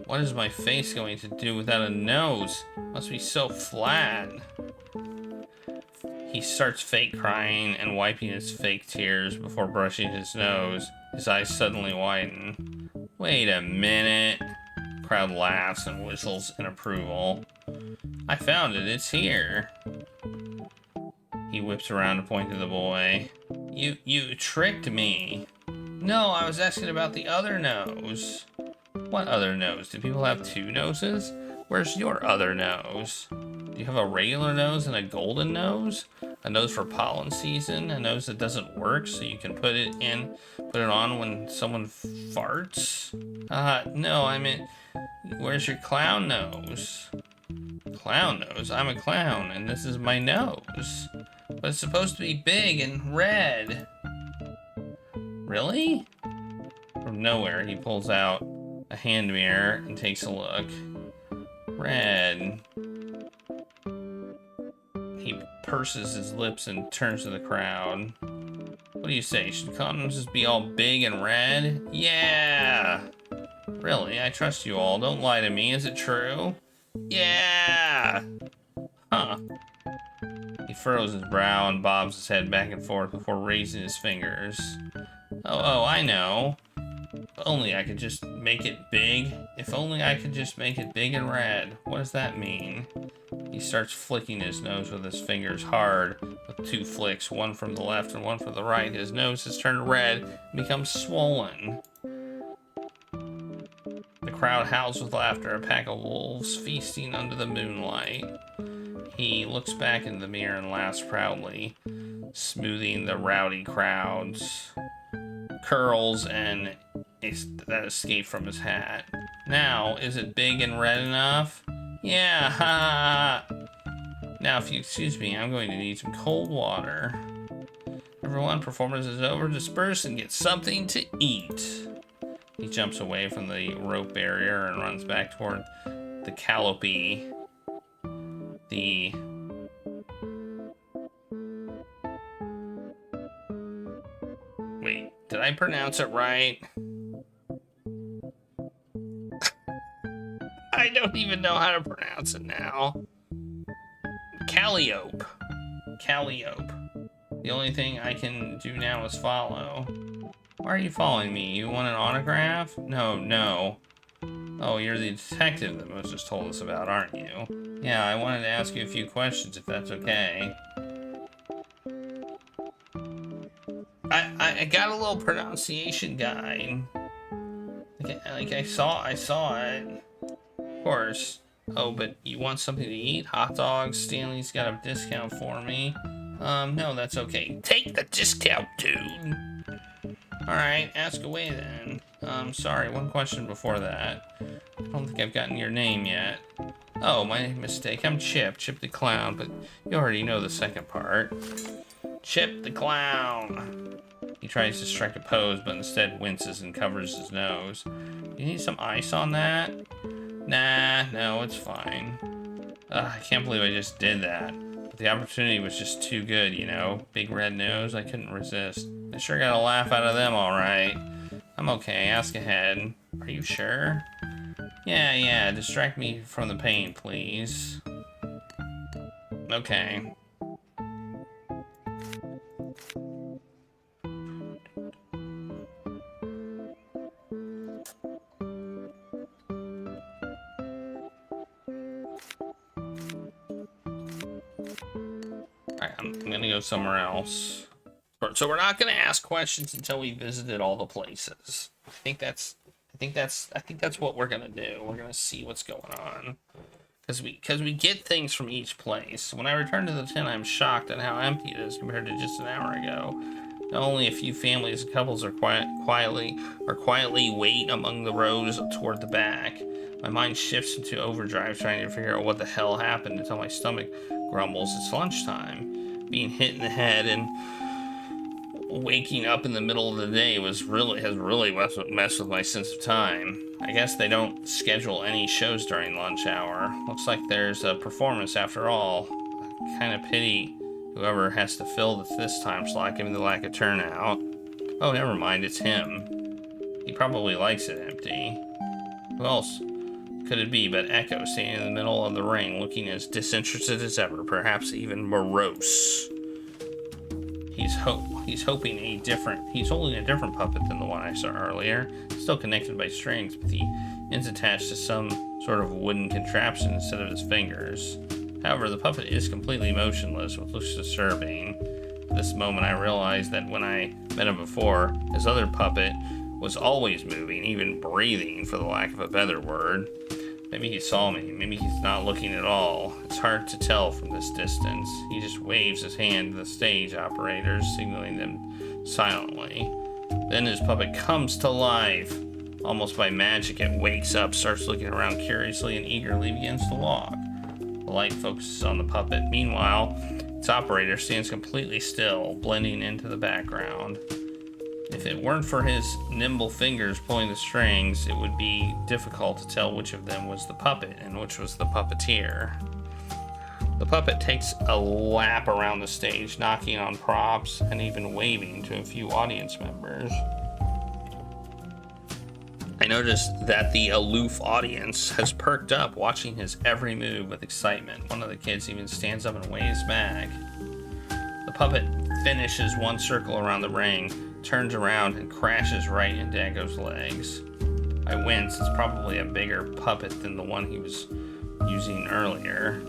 What is my face going to do without a nose? Must be so flat. He starts fake crying and wiping his fake tears before brushing his nose. His eyes suddenly widen. Wait a minute. The crowd laughs and whistles in approval. I found it. It's here. He whips around to point to the boy. You tricked me. No, I was asking about the other nose. What other nose? Do people have two noses? Where's your other nose? Do you have a regular nose and a golden nose? A nose for pollen season? A nose that doesn't work so you can put it on when someone farts? No, I meant, where's your clown nose? Clown nose? I'm a clown and this is my nose. But it's supposed to be big and red. Really? From nowhere, he pulls out a hand mirror and takes a look. Red. He purses his lips and turns to the crowd. What do you say? Should condoms just be all big and red? Yeah! Really? I trust you all. Don't lie to me. Is it true? Yeah! Huh. He furrows his brow and bobs his head back and forth before raising his fingers. Oh, I know. If only I could just make it big. If only I could just make it big and red. What does that mean? He starts flicking his nose with his fingers hard, with two flicks, one from the left and one from the right. His nose has turned red and becomes swollen. The crowd howls with laughter, a pack of wolves feasting under the moonlight. He looks back in the mirror and laughs proudly, smoothing the rowdy crowd's curls and that escape from his hat. Now, is it big and red enough? Yeah, ha! Now, if you excuse me, I'm going to need some cold water. Everyone, performance is over. Disperse and get something to eat. He jumps away from the rope barrier and runs back toward the Calliope. Wait, did I pronounce it right? don't even know how to pronounce it now. Calliope. Calliope. The only thing I can do now is follow. Why are you following me? You want an autograph? No, no. Oh, you're the detective that Moses told us about, aren't you? Yeah, I wanted to ask you a few questions, if that's okay. I got a little pronunciation guide. Like I saw it. Of course. Oh, but you want something to eat? Hot dogs? Stanley's got a discount for me. No, that's okay. Take the discount, dude. Alright, ask away then. Sorry, one question before that. I don't think I've gotten your name yet. Oh, my mistake. I'm Chip the Clown, but you already know the second part. Chip the Clown. He tries to strike a pose, but instead winces and covers his nose. You need some ice on that? Nah, no, it's fine. I can't believe I just did that. But the opportunity was just too good, you know? Big red nose, I couldn't resist. I sure got a laugh out of them, alright. I'm okay, ask ahead. Are you sure? Yeah, distract me from the pain, please. Okay. Alright, I'm gonna go somewhere else. So we're not gonna ask questions until we visited all the places. I think that's what we're gonna do. We're gonna see what's going on. Because we get things from each place. When I return to the tent, I'm shocked at how empty it is compared to just an hour ago. Not only a few families and couples are quietly wait among the rows toward the back. My mind shifts into overdrive, trying to figure out what the hell happened until my stomach grumbles. It's lunchtime. Being hit in the head and waking up in the middle of the day has really messed with my sense of time. I guess they don't schedule any shows during lunch hour. Looks like there's a performance after all. Kind of pity whoever has to fill this time slot given the lack of turnout. Oh, never mind, it's him. He probably likes it empty. Who else could it be but Echo standing in the middle of the ring looking as disinterested as ever, perhaps even morose. He's holding a different puppet than the one I saw earlier. Still connected by strings, but the ends attached to some sort of wooden contraption instead of his fingers. However, the puppet is completely motionless, which looks disturbing. At this moment, I realized that when I met him before, his other puppet was always moving, even breathing, for the lack of a better word. Maybe he saw me, maybe he's not looking at all. It's hard to tell from this distance. He just waves his hand to the stage operators, signaling them silently. Then his puppet comes to life. Almost by magic, it wakes up, starts looking around curiously, and eagerly begins to walk. The light focuses on the puppet. Meanwhile, its operator stands completely still, blending into the background. If it weren't for his nimble fingers pulling the strings, it would be difficult to tell which of them was the puppet and which was the puppeteer. The puppet takes a lap around the stage, knocking on props and even waving to a few audience members. I noticed that the aloof audience has perked up, watching his every move with excitement. One of the kids even stands up and waves back. The puppet finishes one circle around the ring, turns around and crashes right into Echo's legs. I wince. It's probably a bigger puppet than the one he was using earlier.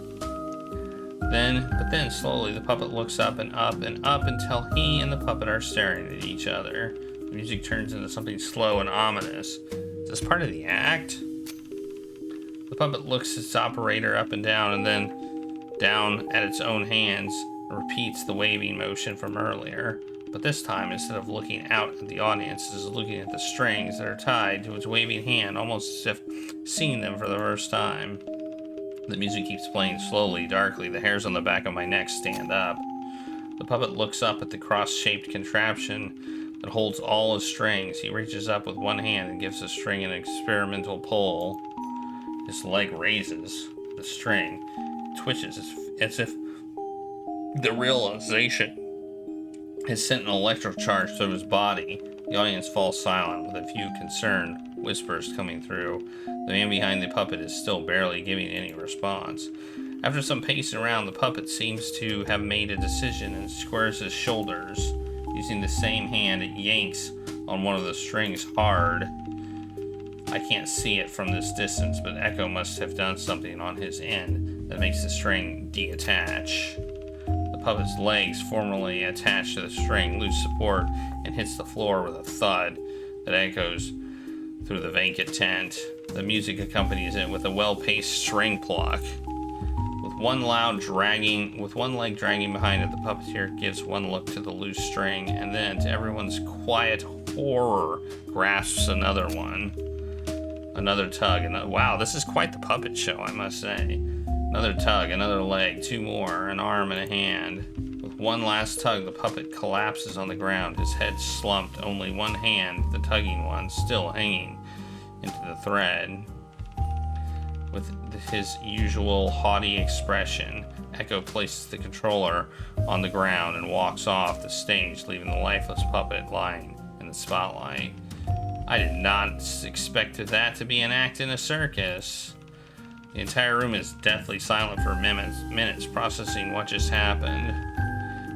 But then slowly the puppet looks up and up and up until he and the puppet are staring at each other. The music turns into something slow and ominous. Is this part of the act? The puppet looks its operator up and down and then down at its own hands and repeats the waving motion from earlier. But this time, instead of looking out at the audience, it is looking at the strings that are tied to its waving hand, almost as if seeing them for the first time. The music keeps playing slowly, darkly. The hairs on the back of my neck stand up. The puppet looks up at the cross-shaped contraption that holds all his strings. He reaches up with one hand and gives the string an experimental pull. His leg raises. The string twitches as if the realization has sent an electric charge through his body. The audience falls silent with a few concerned whispers coming through. The man behind the puppet is still barely giving any response. After some pacing around, the puppet seems to have made a decision and squares his shoulders. Using the same hand, it yanks on one of the strings hard. I can't see it from this distance, but Echo must have done something on his end that makes the string detach. The puppet's legs, formerly attached to the string, lose support and hits the floor with a thud that echoes through the vacant tent. The music accompanies it with a well-paced string pluck. With one leg dragging behind it, the puppeteer gives one look to the loose string, and then, to everyone's quiet horror, grasps another one. Another tug, and wow, this is quite the puppet show, I must say. Another tug, another leg, two more, an arm and a hand. With one last tug, the puppet collapses on the ground, his head slumped, only one hand, the tugging one, still hanging into the thread. With his usual haughty expression, Echo places the controller on the ground and walks off the stage, leaving the lifeless puppet lying in the spotlight. I did not expect that to be an act in a circus. The entire room is deathly silent for minutes, processing what just happened.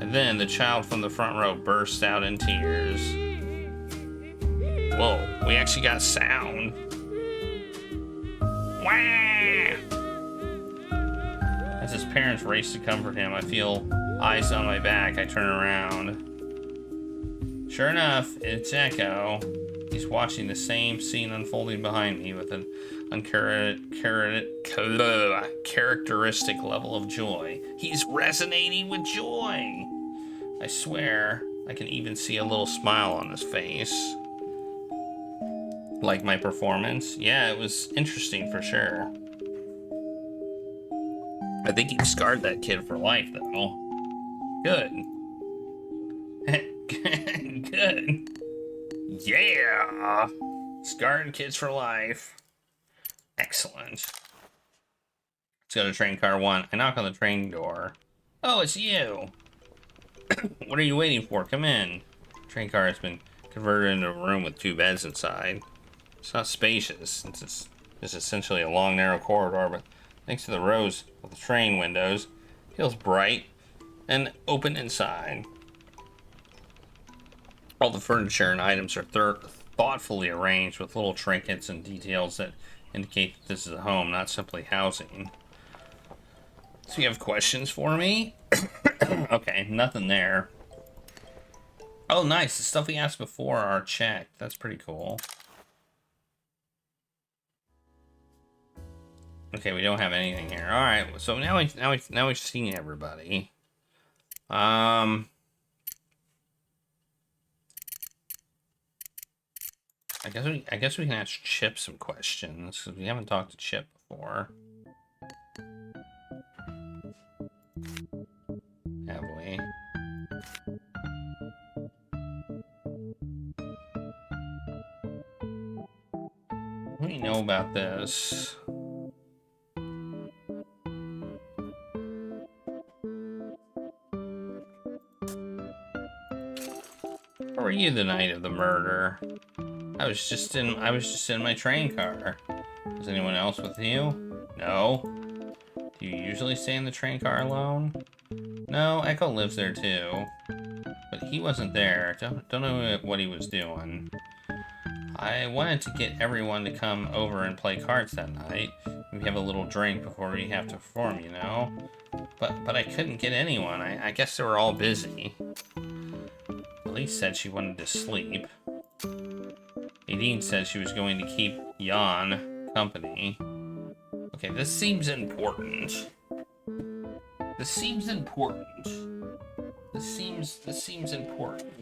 And then the child from the front row bursts out in tears. Whoa, we actually got sound. Wah! As his parents race to comfort him, I feel eyes on my back. I turn around. Sure enough, it's Echo. He's watching the same scene unfolding behind me with an uncharacteristic level of joy. He's resonating with joy. I swear, I can even see a little smile on his face. Like my performance? Yeah, it was interesting for sure. I think he scarred that kid for life, though. Good. Good. Yeah! Scarring kids for life. Excellent. Let's go to train car 1. I knock on the train door. Oh, it's you! What are you waiting for? Come in. Train car has been converted into a room with 2 beds inside. It's not spacious. It's essentially a long, narrow corridor, but thanks to the rows of the train windows, it feels bright and open inside. All the furniture and items are thoughtfully arranged with little trinkets and details that indicate that this is a home, not simply housing. So you have questions for me? Okay, nothing there. Oh, nice. The stuff we asked before are checked. That's pretty cool. Okay, we don't have anything here. All right, so now we've seen everybody. I guess we can ask Chip some questions, because we haven't talked to Chip before. Have we? What do you know about this? Where were you the night of the murder? I was just in my train car. Was anyone else with you? No. Do you usually stay in the train car alone? No, Echo lives there too. But he wasn't there. Don't know what he was doing. I wanted to get everyone to come over and play cards that night. Maybe have a little drink before we have to perform, you know? But I couldn't get anyone. I guess they were all busy. Elise said she wanted to sleep. Nadine said she was going to keep Jan company. Okay, this seems important. This seems important. This seems important.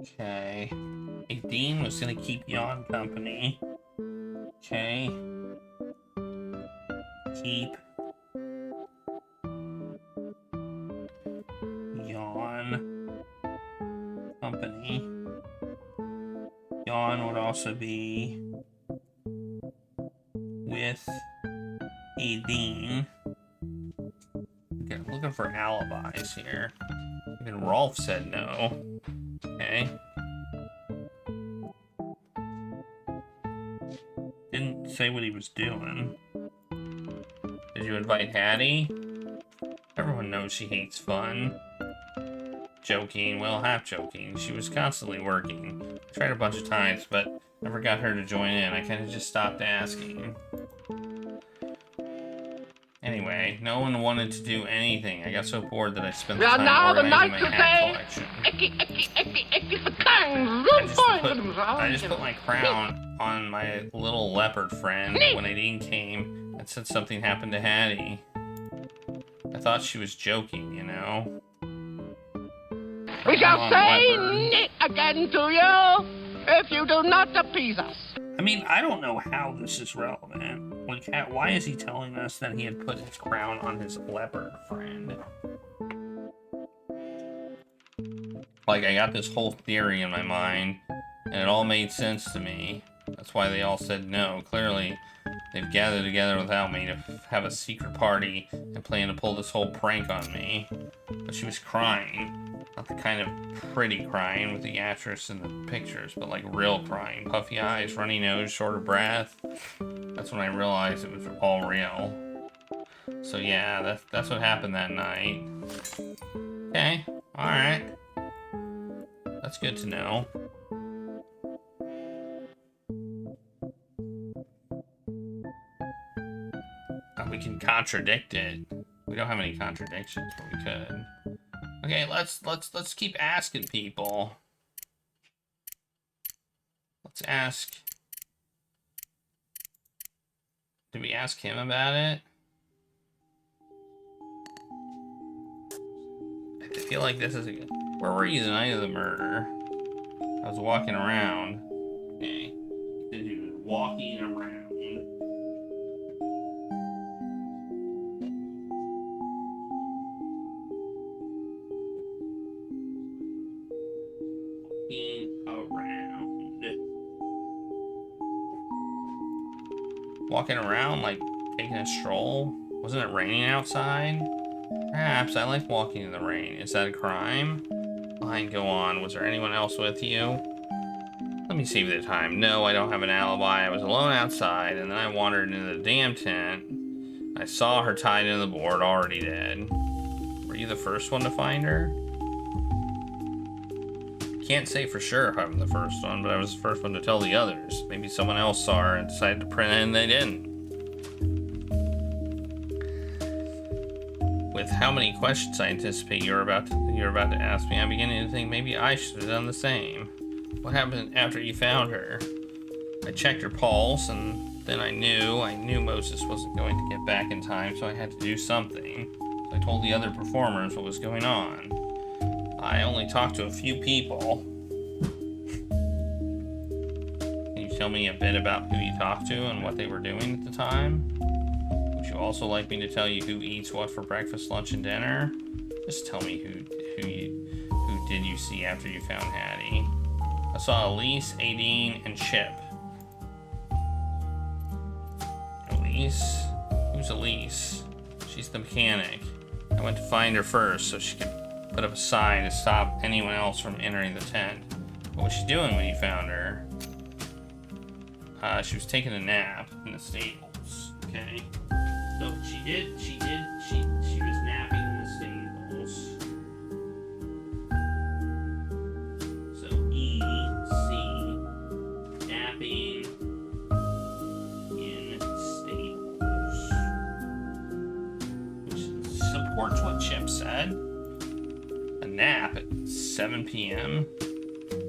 Okay. Dean was gonna keep Jan company. Okay. Keep Jan company. Dawn would also be with Aideen. Looking for alibis here. Even Rolf said no. Okay. Didn't say what he was doing. Did you invite Hattie? Everyone knows she hates fun. Joking, well, half joking. She was constantly working. I tried a bunch of times, but never got her to join in. I kind of just stopped asking. Anyway, no one wanted to do anything. I got so bored that I spent the time organizing my hat collection. I just put my crown on my little leopard friend when Aideen came and said something happened to Hattie. I thought she was joking, you know? We shall say it again to you if you do not appease us. I mean, I don't know how this is relevant. Like, why is he telling us that he had put his crown on his leopard friend? Like, I got this whole theory in my mind, and it all made sense to me. That's why they all said no. Clearly, they've gathered together without me to have a secret party and plan to pull this whole prank on me. But she was crying. Not the kind of pretty crying with the actress in the pictures, but like real crying. Puffy eyes, runny nose, short of breath. That's when I realized it was all real. So yeah, that's what happened that night. Okay, alright. That's good to know. We can contradict it. We don't have any contradictions, but we could. Okay, let's keep asking people. Let's ask. Did we ask him about it? I feel like this is a good. Where were you the night of the murder? I was walking around. Okay. Did you walking around? Walking around, like taking a stroll? Wasn't it raining outside? Perhaps. I like walking in the rain. Is that a crime? Fine, go on. Was there anyone else with you? Let me save the time. No, I don't have an alibi. I was alone outside, and then I wandered into the damn tent. I saw her tied to the board, already dead. Were you the first one to find her? Can't say for sure if I'm the first one, but I was the first one to tell the others. Maybe someone else saw her and decided to print it and they didn't. With how many questions I anticipate you're about to ask me, I'm beginning to think maybe I should have done the same. What happened after you found her? I checked her pulse, and then I knew Moses wasn't going to get back in time, so I had to do something. So I told the other performers what was going on. I only talked to a few people. Can you tell me a bit about who you talked to and what they were doing at the time? Would you also like me to tell you who eats what for breakfast, lunch, and dinner? Just tell me who did you see after you found Hattie? I saw Elise, Aideen, and Chip. Elise? Who's Elise? She's the mechanic. I went to find her first so she could put up a sign to stop anyone else from entering the tent. What was she doing when you found her? She was taking a nap in the stables. Okay. So she was napping in the stables. So E-C, napping in stables. Which supports what Chip said. A nap at 7 p.m.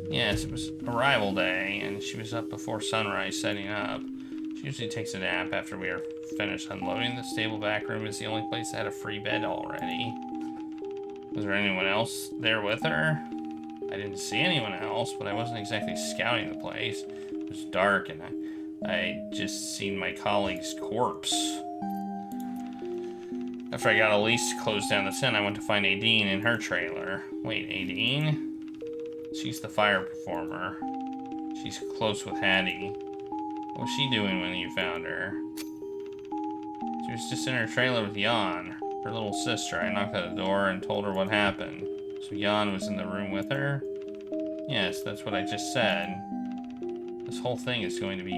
Yes, it was arrival day, and she was up before sunrise setting up. She usually takes a nap after we are finished unloading. The stable back room is the only place that had a free bed already. Was there anyone else there with her? I didn't see anyone else, but I wasn't exactly scouting the place. It was dark, and I just seen my colleague's corpse. After I got Elise to close down the tent, I went to find Aideen in her trailer. Wait, Aideen? She's the fire performer. She's close with Hattie. What was she doing when you found her? She was just in her trailer with Jan, her little sister. I knocked at the door and told her what happened. So Jan was in the room with her? Yes, that's what I just said. This whole thing is going to be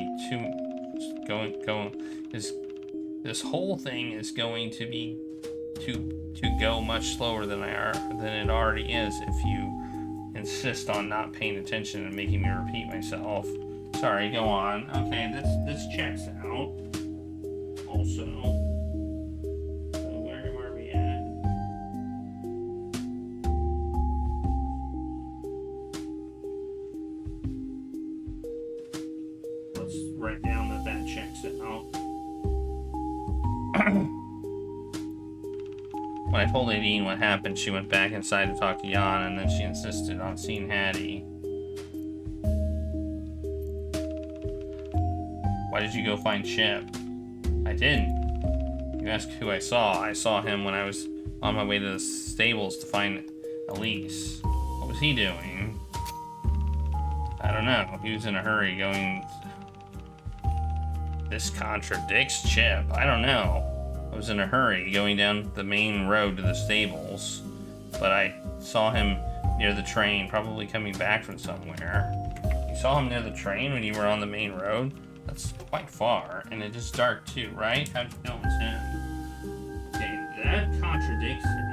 this whole thing is going to be to go much slower than it already is if you insist on not paying attention and making me repeat myself. Sorry, go on. Okay, this checks out. Also, so where are we at? Let's write down that checks out. When I told Nadine what happened, she went back inside to talk to Jan, and then she insisted on seeing Hattie. Why did you go find Chip? I didn't. You asked who I saw. I saw him when I was on my way to the stables to find Elise. What was he doing? I don't know. He was in a hurry going... This contradicts Chip. I don't know. I was in a hurry going down the main road to the stables, but I saw him near the train, probably coming back from somewhere. You saw him near the train when you were on the main road? That's quite far, and it is dark too, right? How'd you know it's him? Okay, that contradicts him.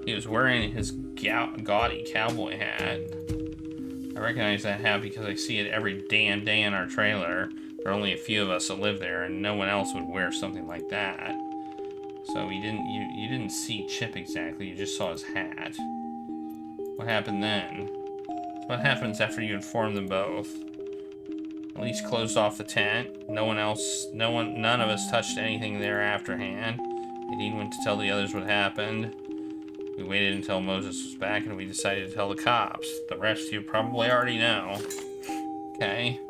He was wearing his gaudy cowboy hat. I recognize that hat because I see it every damn day in our trailer. There are only a few of us that live there, and no one else would wear something like that. So you didn't see Chip exactly, you just saw his hat. What happened then? What happens after you inform them both? Elise closed off the tent. None of us touched anything there afterhand. Nadine went to tell the others what happened. We waited until Moses was back and we decided to tell the cops. The rest you probably already know. Okay.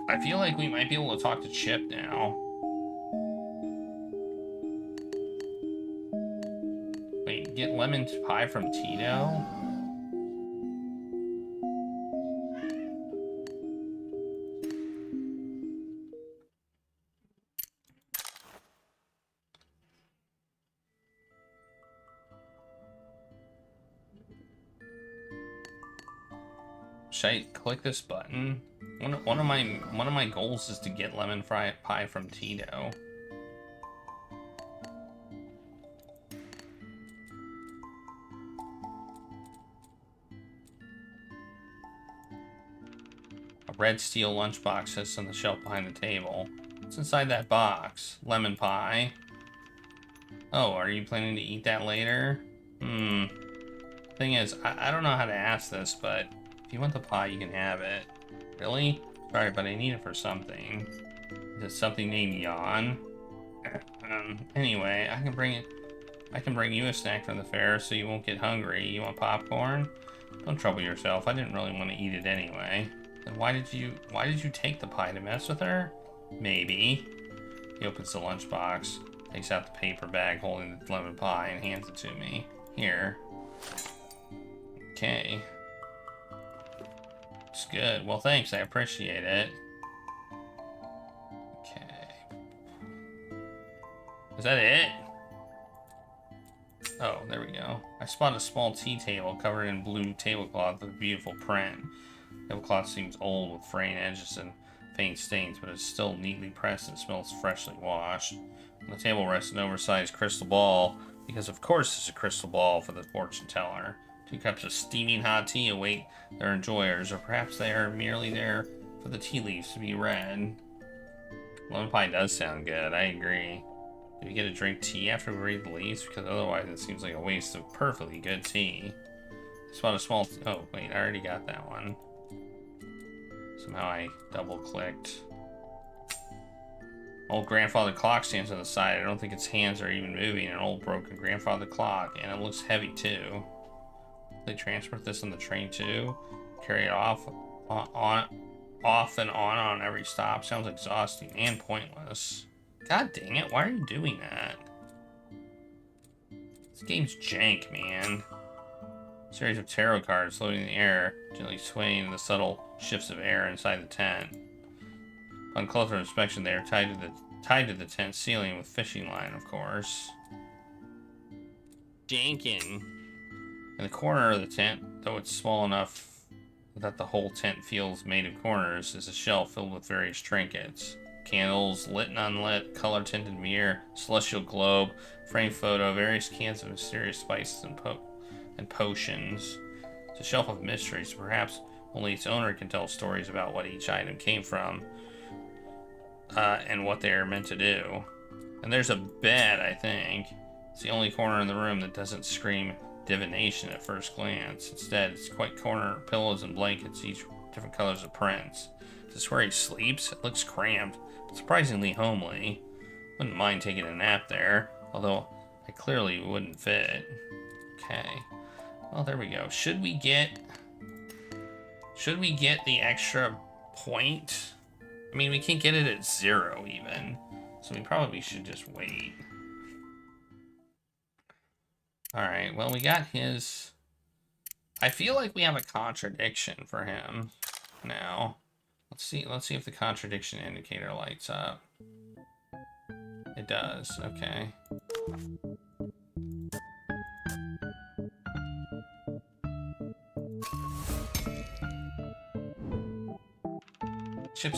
I feel like we might be able to talk to Chip now. Wait, get lemon pie from Tito? Should I click this button? One of my goals is to get lemon pie from Tito. A red steel lunchbox sits on the shelf behind the table. What's inside that box? Lemon pie. Oh, are you planning to eat that later? Thing is, I don't know how to ask this, but if you want the pie, you can have it. Really? Sorry, but I need it for something. Is it something named Jan? Anyway, I can bring you a snack from the fair so you won't get hungry. You want popcorn? Don't trouble yourself. I didn't really want to eat it anyway. Then why did you take the pie to mess with her? Maybe. He opens the lunchbox, takes out the paper bag holding the lemon pie, and hands it to me. Here. Okay. It's good. Well, thanks. I appreciate it. Okay. Is that it? Oh, there we go. I spot a small tea table covered in blue tablecloth with a beautiful print. The tablecloth seems old with fraying edges and faint stains, but it's still neatly pressed and smells freshly washed. On the table rests an oversized crystal ball, because of course there's a crystal ball for the fortune teller. 2 cups of steaming hot tea await their enjoyers, or perhaps they are merely there for the tea leaves to be read. Lemon pie does sound good, I agree. Do we get to drink tea after we read the leaves? Because otherwise it seems like a waste of perfectly good tea. I spot a small... Oh, wait, I already got that one. Somehow I double-clicked. Old grandfather clock stands on the side. I don't think its hands are even moving. An old broken grandfather clock, and it looks heavy too. They transport this on the train too. Carry it off and on every stop. Sounds exhausting and pointless. God dang it, why are you doing that? This game's jank, man. A series of tarot cards floating in the air, gently swaying in the subtle shifts of air inside the tent. On closer inspection, they are tied to the tent ceiling with fishing line, of course. Jankin'. In the corner of the tent, though it's small enough that the whole tent feels made of corners, is a shelf filled with various trinkets. Candles, lit and unlit, color-tinted mirror, celestial globe, framed photo, various cans of mysterious spices and potions. It's a shelf of mysteries. Perhaps only its owner can tell stories about what each item came from, and what they are meant to do. And there's a bed, I think. It's the only corner in the room that doesn't scream divination at first glance. Instead, it's quite corner pillows and blankets, each different colors of prints. Is this where he sleeps? It looks cramped, but surprisingly homely. Wouldn't mind taking a nap there, although I clearly wouldn't fit. Okay. Well, there we go. Should we get the extra point? I mean, we can't get it at 0 even, so we probably should just wait. Alright, well, we got his... I feel like we have a contradiction for him now. Let's see if the contradiction indicator lights up. It does, okay. Ship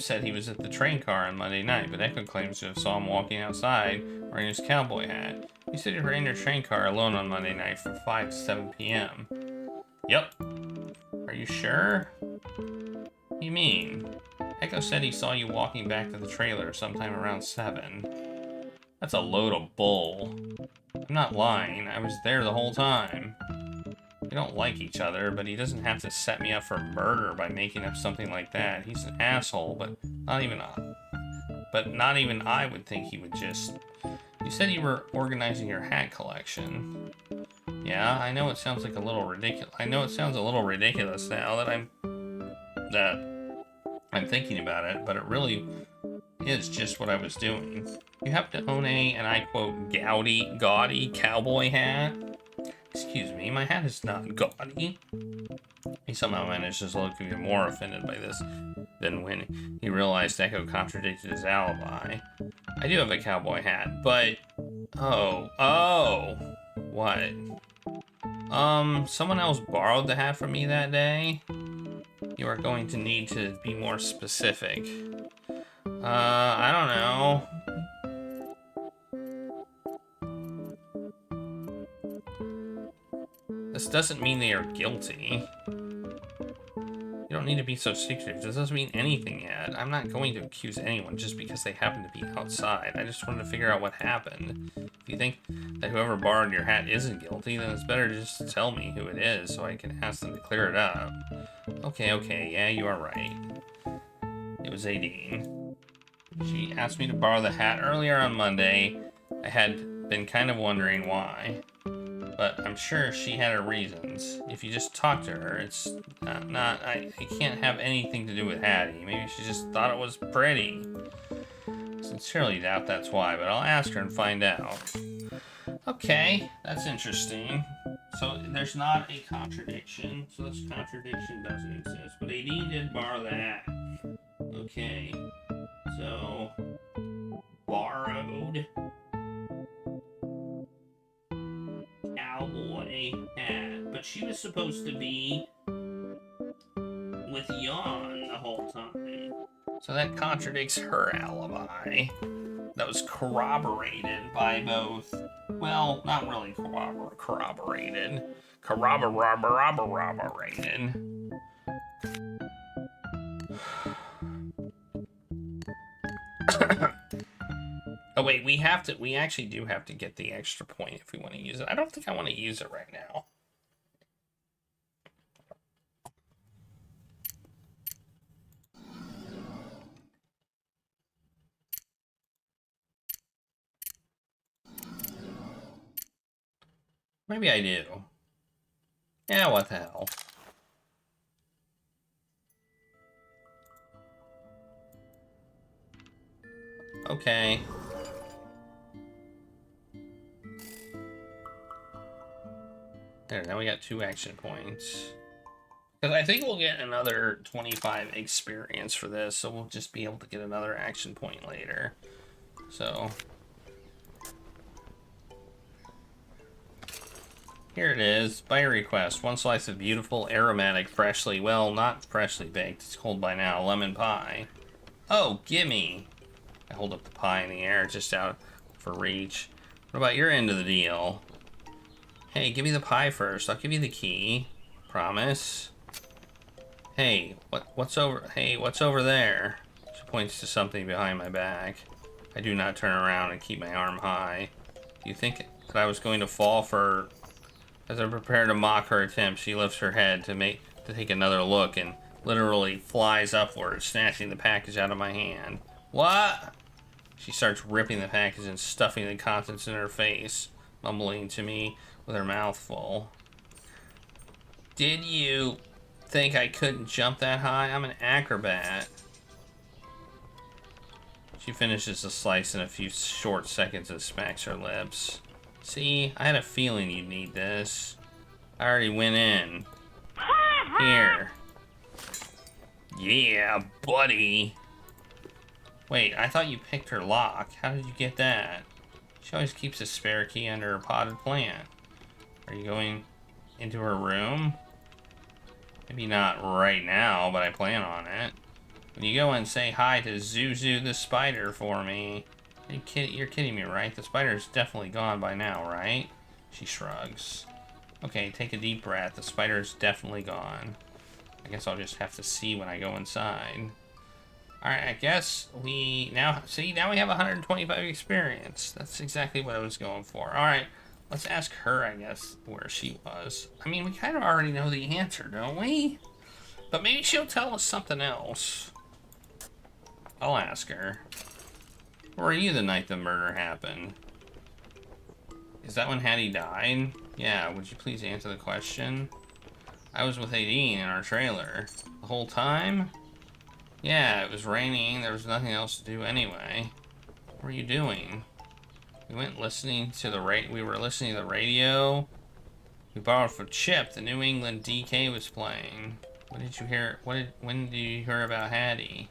said he was at the train car on Monday night, but Echo claims to have saw him walking outside wearing his cowboy hat. He said you were in your train car alone on Monday night from 5 to 7 p.m. Yep. Are you sure? What do you mean? Echo said he saw you walking back to the trailer sometime around 7. That's a load of bull. I'm not lying. I was there the whole time. We don't like each other, but he doesn't have to set me up for murder by making up something like that. He's an asshole, but not even I would think he would just... You said you were organizing your hat collection. Yeah, I know it sounds like a little ridiculous. I know it sounds a little ridiculous now that I'm thinking about it, but it really is just what I was doing. You happen to own a, and I quote, gaudy cowboy hat? Excuse me, my hat is not gaudy. He somehow manages to look even more offended by this than when he realized Echo contradicted his alibi. I do have a cowboy hat, but... Oh. What? Someone else borrowed the hat from me that day? You are going to need to be more specific. I don't know. This doesn't mean they are guilty. You don't need to be so secretive. This doesn't mean anything yet. I'm not going to accuse anyone just because they happen to be outside. I just wanted to figure out what happened. If you think that whoever borrowed your hat isn't guilty, then it's better to just tell me who it is so I can ask them to clear it up. Okay, yeah, you are right. It was Aideen. She asked me to borrow the hat earlier on Monday. I had been kind of wondering why. But I'm sure she had her reasons. If you just talk to her, it's it can't have anything to do with Hattie. Maybe she just thought it was pretty. Sincerely doubt that's why, but I'll ask her and find out. Okay, that's interesting. So there's not a contradiction, so this contradiction doesn't exist. But Aideen did borrow the hat. Okay, so borrowed cowboy hat, but she was supposed to be with Jan the whole time. So that contradicts her alibi. That was corroborated by both. Well, not really corroborated. Corroborated. Oh wait, we actually do have to get the extra point if we want to use it. I don't think I want to use it right now. Maybe I do. Yeah, what the hell. Okay. There, now we got 2 action points. Because I think we'll get another 25 experience for this, so we'll just be able to get another action point later. So... here it is. By request, 1 slice of beautiful, aromatic, freshly, well, not freshly baked, it's cold by now, lemon pie. Oh, gimme! I hold up the pie in the air, just out for reach. What about your end of the deal? Hey, give me the pie first. I'll give you the key. Promise. Hey, what's over there? She points to something behind my back. I do not turn around and keep my arm high. Do you think that I was going to fall for... As I prepare to mock her attempt, she lifts her head to take another look and literally flies upward, snatching the package out of my hand. What? She starts ripping the package and stuffing the contents in her face, mumbling to me with her mouth full. Did you think I couldn't jump that high? I'm an acrobat. She finishes the slice in a few short seconds and smacks her lips. See, I had a feeling you'd need this. I already went in. Here. Yeah, buddy. Wait, I thought you picked her lock. How did you get that? She always keeps a spare key under her potted plant. Are you going into her room? Maybe not right now, but I plan on it. When you go and say hi to Zuzu the spider for me. You're kidding me, right? The spider's definitely gone by now, right? She shrugs. Okay, take a deep breath. The spider's definitely gone. I guess I'll just have to see when I go inside. Alright, I guess we now we have 125 experience. That's exactly what I was going for. Alright, let's ask her, I guess, where she was. I mean, we kind of already know the answer, don't we? But maybe she'll tell us something else. I'll ask her. Where were you the night the murder happened? Is that when Hattie died? Yeah, would you please answer the question? I was with Aideen in our trailer. The whole time? Yeah, it was raining. There was nothing else to do anyway. What were you doing? We were listening to the radio. We borrowed from Chip. The New England DK was playing. When did you hear about Hattie?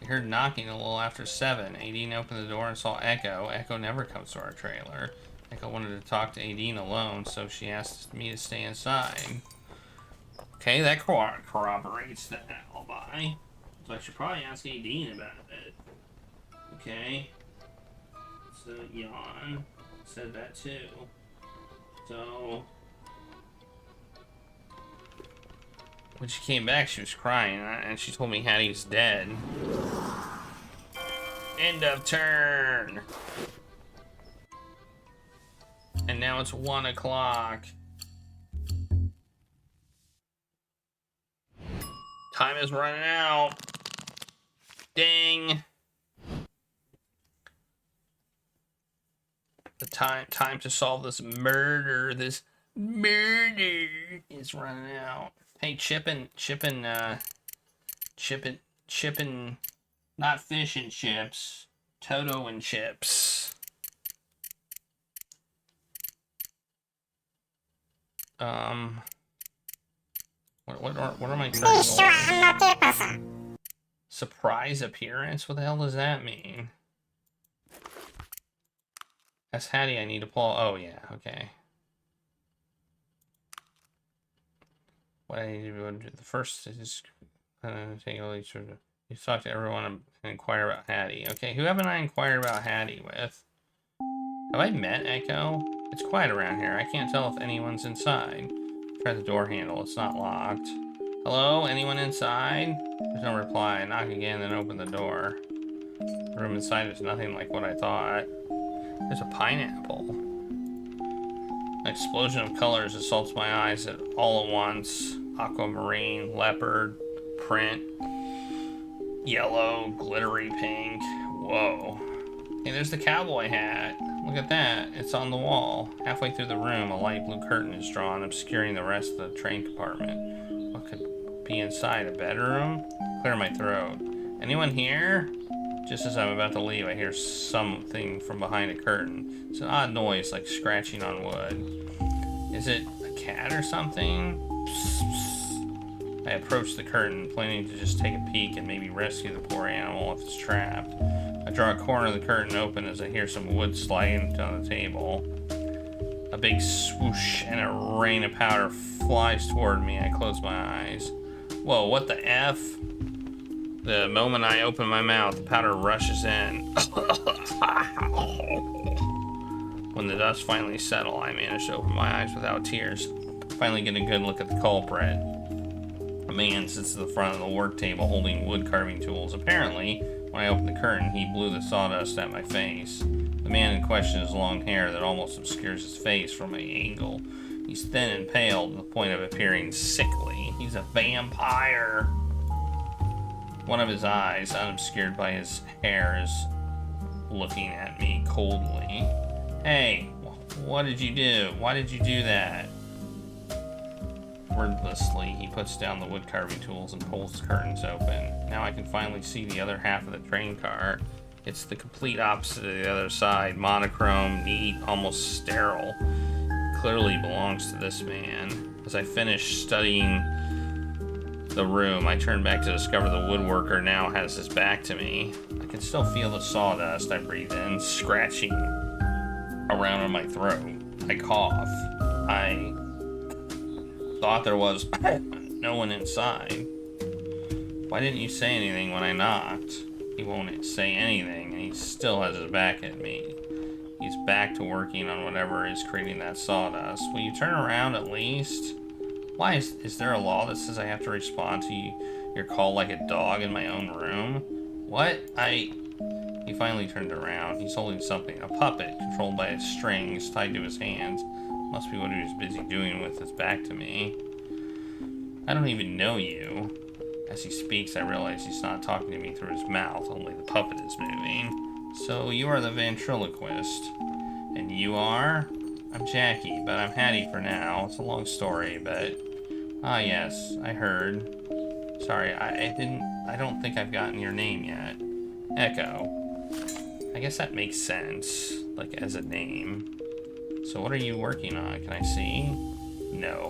We heard knocking a little after 7. Aideen opened the door and saw Echo. Echo never comes to our trailer. Echo wanted to talk to Aideen alone, so she asked me to stay inside. Okay, that corroborates the alibi. So I should probably ask Aideen about it. Okay. So, yawn. Said that too. So... when she came back, she was crying, and she told me Hattie was dead. End of turn! And now it's 1 o'clock. Time is running out. Ding! The time to solve this murder is running out. Hey, chippin', not fish and chips, Toto and chips. What are my cards? Surprise appearance? What the hell does that mean? That's Hattie I need to pull. Oh, yeah, okay. What I need to do, the first is take all these sort of... You talk to everyone and inquire about Hattie. Okay, who haven't I inquired about Hattie with? Have I met Echo? It's quiet around here. I can't tell if anyone's inside. Try the door handle. It's not locked. Hello? Anyone inside? There's no reply. I knock again, then open the door. The room inside is nothing like what I thought. There's a pineapple. An explosion of colors assaults my eyes all at once. Aquamarine, leopard, print, yellow, glittery pink. Whoa. Hey, there's the cowboy hat. Look at that. It's on the wall. Halfway through the room, a light blue curtain is drawn, obscuring the rest of the train compartment. What could be inside? A bedroom? Clear my throat. Anyone here? Just as I'm about to leave, I hear something from behind a curtain. It's an odd noise, like scratching on wood. Is it a cat or something? Psst, psst. I approach the curtain, planning to just take a peek and maybe rescue the poor animal if it's trapped. I draw a corner of the curtain open as I hear some wood sliding on the table. A big swoosh and a rain of powder flies toward me. I close my eyes. Whoa, what the F? The moment I open my mouth, the powder rushes in. When the dust finally settles, I manage to open my eyes without tears. Finally get a good look at the culprit. A man sits at the front of the work table holding wood carving tools. Apparently, when I opened the curtain, he blew the sawdust at my face. The man in question has long hair that almost obscures his face from my angle. He's thin and pale to the point of appearing sickly. He's a vampire. One of his eyes, unobscured by his hair, is looking at me coldly. Hey, what did you do? Why did you do that? Wordlessly, he puts down the wood carving tools and pulls the curtains open. Now I can finally see the other half of the train car. It's the complete opposite of the other side. Monochrome, neat, almost sterile. It clearly belongs to this man. As I finish studying the room, I turn back to discover the woodworker now has his back to me. I can still feel the sawdust. I breathe in, scratching around in my throat. I cough. I thought there was no one inside. Why didn't you say anything when I knocked? He won't say anything, and he still has his back at me. He's back to working on whatever is creating that sawdust. Will you turn around at least? Why is there a law that says I have to respond to your call like a dog in my own room? What? He finally turned around. He's holding something, a puppet controlled by its strings tied to his hands. Must be what he was busy doing with his back to me. I don't even know you. As he speaks, I realize he's not talking to me through his mouth, only the puppet is moving. So you are the ventriloquist. And you are? I'm Jackie, but I'm Hattie for now. It's a long story, but... Ah, yes, I heard. Sorry, I don't think I've gotten your name yet. Echo. I guess that makes sense, like as a name. So what are you working on? Can I see? No.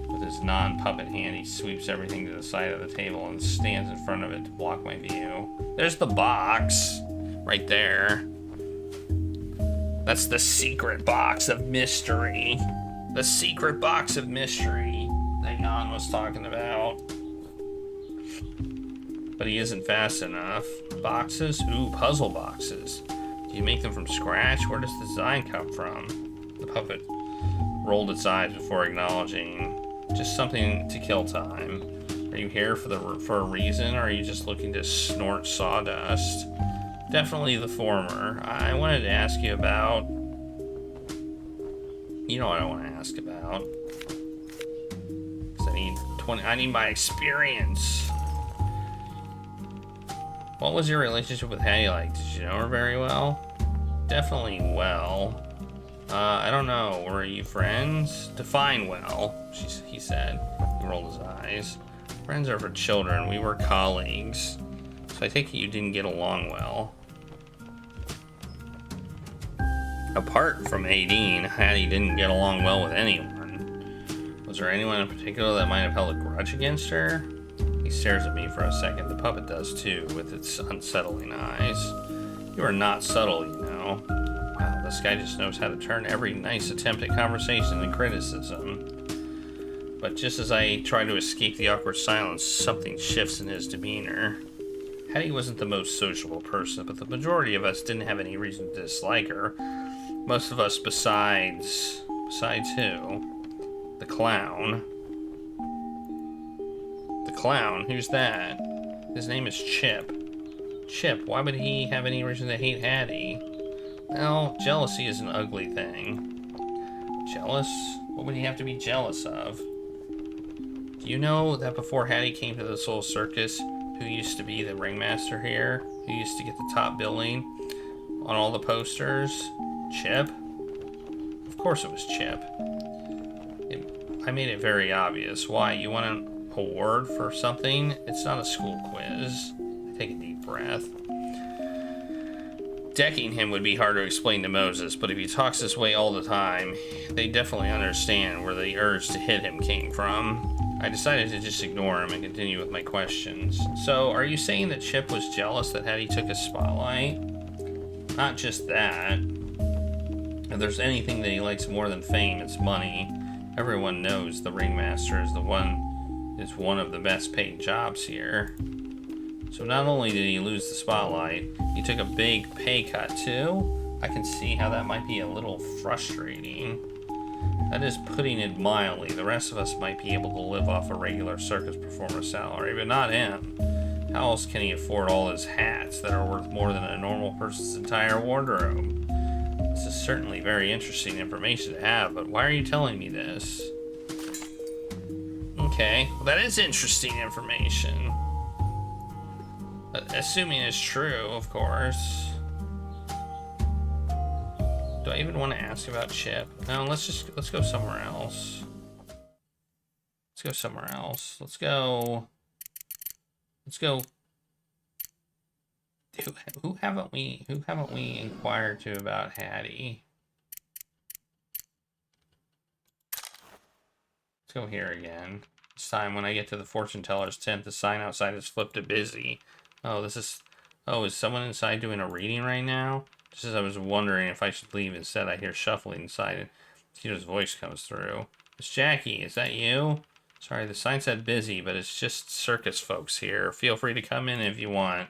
With his non-puppet hand, he sweeps everything to the side of the table and stands in front of it to block my view. There's the box, right there. That's the secret box of mystery. The secret box of mystery that Jan was talking about. But he isn't fast enough. Boxes? Ooh, puzzle boxes. Do you make them from scratch? Where does the design come from? The puppet rolled its eyes before acknowledging. Just something to kill time. Are you here for a reason, or are you just looking to snort sawdust? Definitely the former. I wanted to ask you about... You know what I want to ask about. 'Cause I need my experience. What was your relationship with Hattie like? Did you know her very well? Definitely well. I don't know. Were you friends? Define well, he said. He rolled his eyes. Friends are for children. We were colleagues. So I take it you didn't get along well. Apart from Aideen, Hattie didn't get along well with anyone. Was there anyone in particular that might have held a grudge against her? He stares at me for a second. The puppet does too, with its unsettling eyes. You are not subtle, you know. Wow, this guy just knows how to turn every nice attempt at conversation into criticism. But just as I try to escape the awkward silence, something shifts in his demeanor. Hattie wasn't the most sociable person, but the majority of us didn't have any reason to dislike her. Most of us besides who? The clown. The clown? Who's that? His name is Chip. Chip, why would he have any reason to hate Hattie? Well, jealousy is an ugly thing. Jealous? What would he have to be jealous of? Do you know that before Hattie came to this old circus, who used to be the ringmaster here? Who used to get the top billing? on all the posters? Chip? Of course it was Chip. I made it very obvious. Why? You want an award for something? It's not a school quiz. Take a deep breath. Decking him would be hard to explain to Moses, but if he talks this way all the time, they definitely understand where the urge to hit him came from. I decided to just ignore him and continue with my questions. So, are you saying that Chip was jealous that Hattie took his spotlight? Not just that. If there's anything that he likes more than fame, it's money. Everyone knows the ringmaster is one of the best paid jobs here. So not only did he lose the spotlight, he took a big pay cut too. I can see how that might be a little frustrating. That is putting it mildly. The rest of us might be able to live off a regular circus performer salary, but not him. How else can he afford all his hats that are worth more than a normal person's entire wardrobe? This is certainly very interesting information to have, but why are you telling me this? Okay, well, that is interesting information. Assuming it's true, of course. Do I even want to ask about Chip? No, let's go somewhere else. Let's go somewhere else. Let's go. Who haven't we inquired to about Hattie? Let's go here again. This time when I get to the fortune teller's tent, the sign outside is flipped to busy. Is someone inside doing a reading right now? Just as I was wondering if I should leave, instead I hear shuffling inside and Tito's voice comes through. Miss Jackie, is that you? Sorry, the sign said busy, but it's just circus folks here. Feel free to come in if you want.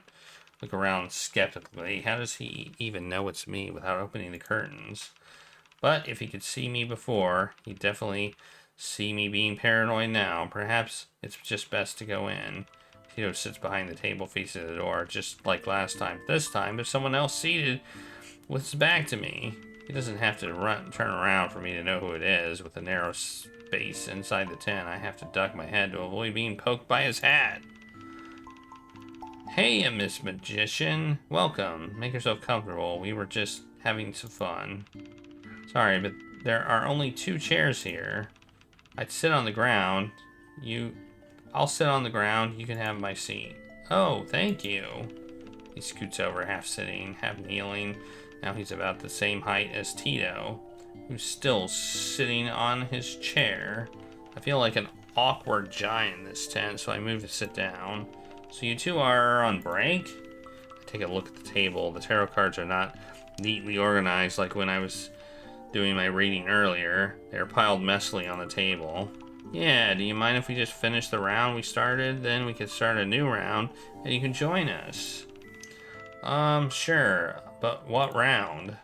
Look around skeptically. How does he even know it's me without opening the curtains? But if he could see me before, he'd definitely see me being paranoid now. Perhaps it's just best to go in. Tito sits behind the table facing the door, just like last time. This time, there's someone else seated with his back to me. He doesn't have to turn around for me to know who it is. With the narrow space inside the tent, I have to duck my head to avoid being poked by his hat. Hey, Miss Magician. Welcome. Make yourself comfortable. We were just having some fun. Sorry, but there are only 2 chairs here. I'd sit on the ground. I'll sit on the ground. You can have my seat. Oh, thank you. He scoots over, half sitting, half kneeling. Now he's about the same height as Tito, who's still sitting on his chair. I feel like an awkward giant in this tent, so I move to sit down. So you two are on break? I take a look at the table. The tarot cards are not neatly organized like when I was doing my reading earlier. They're piled messily on the table. Yeah, do you mind if we just finish the round we started? Then we could start a new round, and you can join us. Sure, but what round?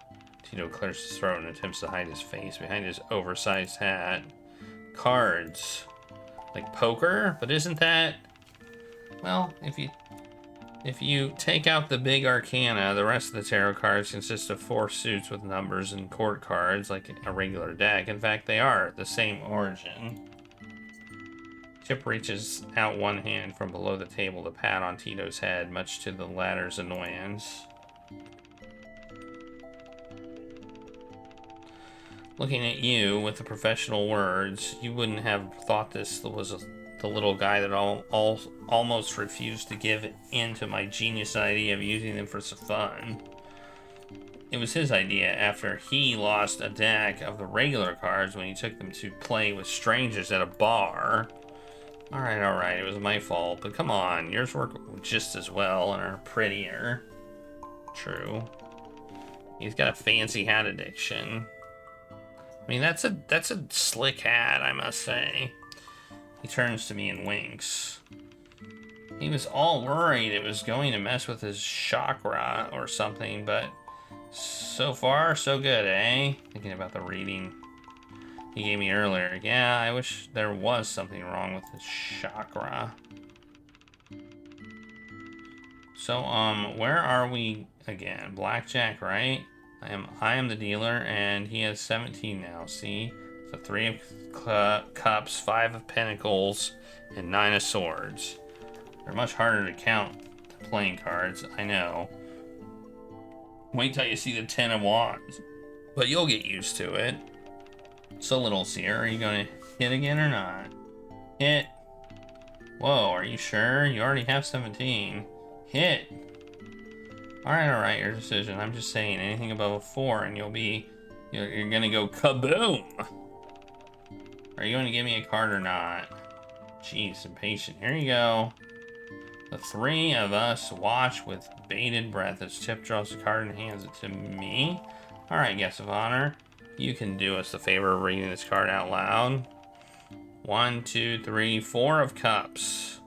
Tito clears his throat and attempts to hide his face behind his oversized hat. Cards. Like poker? But isn't that... Well, if you take out the big arcana, the rest of the tarot cards consist of 4 suits with numbers and court cards, like a regular deck. In fact, they are the same origin. Chip reaches out one hand from below the table to pat on Tito's head, much to the latter's annoyance. Looking at you with the professional words, you wouldn't have thought this was the little guy that almost refused to give in to my genius idea of using them for some fun. It was his idea after he lost a deck of the regular cards when he took them to play with strangers at a bar. Alright, it was my fault, but come on, yours work just as well and are prettier. True. He's got a fancy hat addiction. I mean, that's a slick hat, I must say. He turns to me and winks. He was all worried it was going to mess with his chakra or something, but so far, so good, eh? Thinking about the reading he gave me earlier. Yeah, I wish there was something wrong with his chakra. So, where are we again? Blackjack, right? I am the dealer, and he has 17 now, see? So 3 of cups, 5 of pentacles, and 9 of swords. They're much harder to count than playing cards, I know. Wait till you see the 10 of wands. But you'll get used to it. So, little seer, are you gonna hit again or not? Hit. Whoa, are you sure? You already have 17. Hit. Alright, your decision. I'm just saying, anything above a 4 and you're gonna go kaboom! Are you gonna give me a card or not? Jeez, impatient. Here you go. The three of us watch with bated breath as Chip draws a card and hands it to me. Alright, guest of honor. You can do us the favor of reading this card out loud. 1, 2, 3, 4 of cups.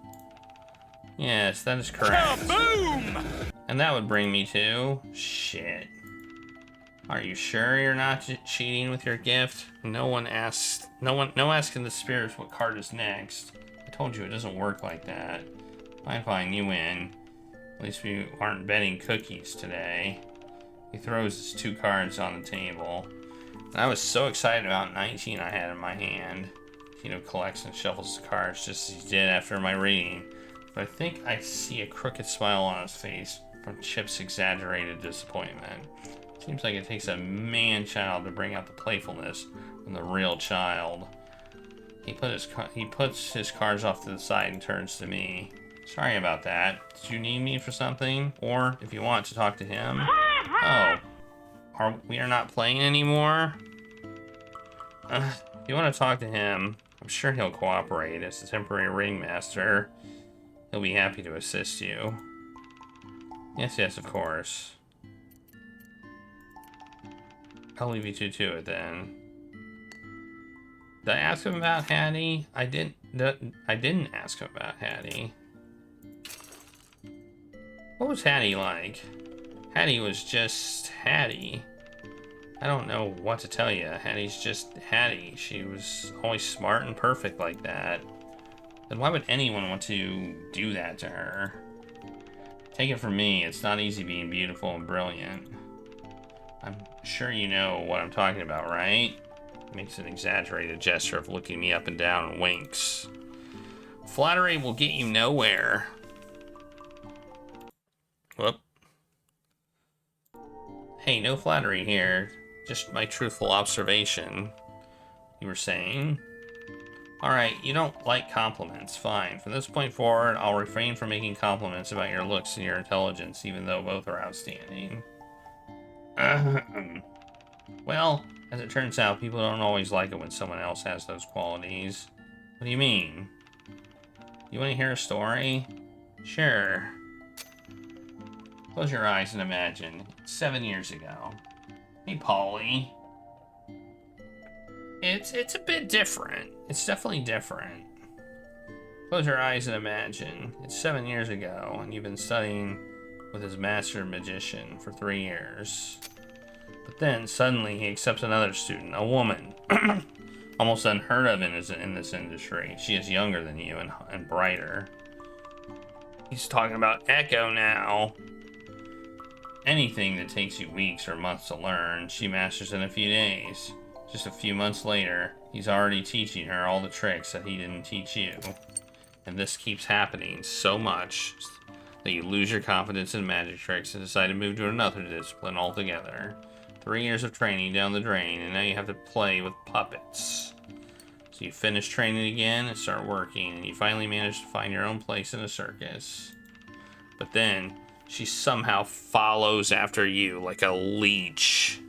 Yes, that is correct. Kaboom! And that would bring me to... Shit. Are you sure you're not cheating with your gift? No asking the spirits what card is next. I told you it doesn't work like that. Fine, you win. At least we aren't betting cookies today. He throws his 2 cards on the table. And I was so excited about 19 I had in my hand. Tito collects and shuffles the cards just as he did after my reading. But I think I see a crooked smile on his face from Chip's exaggerated disappointment. Seems like it takes a man-child to bring out the playfulness from the real child. He puts his cards off to the side and turns to me. Sorry about that. Did you need me for something? Or, if you want to talk to him? Oh. We are not playing anymore? If you want to talk to him, I'm sure he'll cooperate as the temporary ringmaster. He'll be happy to assist you. Yes, of course. I'll leave you two to it then. Did I ask him about Hattie? I didn't ask him about Hattie. What was Hattie like? Hattie was just Hattie. I don't know what to tell you. Hattie's just Hattie. She was always smart and perfect like that. Then why would anyone want to do that to her? Take it from me, it's not easy being beautiful and brilliant. I'm sure you know what I'm talking about, right? Makes an exaggerated gesture of looking me up and down and winks. Flattery will get you nowhere. Whoop. Hey, no flattery here. Just my truthful observation. You were saying? Alright, you don't like compliments. Fine. From this point forward, I'll refrain from making compliments about your looks and your intelligence, even though both are outstanding. Well, as it turns out, people don't always like it when someone else has those qualities. What do you mean? You want to hear a story? Sure. Close your eyes and imagine. 7 years ago. Hey, Polly. It's a bit different. It's definitely different. Close your eyes and imagine. It's 7 years ago, and you've been studying with his master magician for 3 years. But then, suddenly, he accepts another student, a woman. Almost unheard of in this industry. She is younger than you and brighter. He's talking about Echo now. Anything that takes you weeks or months to learn, she masters in a few days. Just a few months later, he's already teaching her all the tricks that he didn't teach you. And this keeps happening so much that you lose your confidence in magic tricks and decide to move to another discipline altogether. 3 years of training down the drain, and now you have to play with puppets. So you finish training again and start working, and you finally manage to find your own place in a circus. But then, she somehow follows after you like a leech.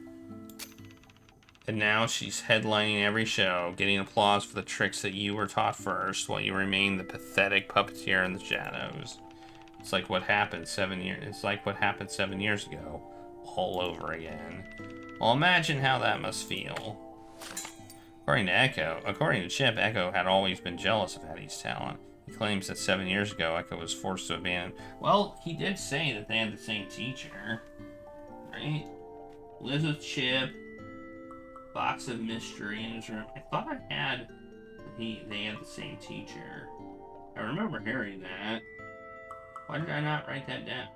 And now she's headlining every show, getting applause for the tricks that you were taught first, while you remain the pathetic puppeteer in the shadows. It's like what happened 7 years ago, all over again. Well, imagine how that must feel. According to Chip, Echo had always been jealous of Hattie's talent. He claims that 7 years ago, Echo was forced to abandon. Well, he did say that they had the same teacher, right? Lives with Chip. Box of mystery in his room. I thought I had they had the same teacher. I remember hearing that. Why did I not write that down?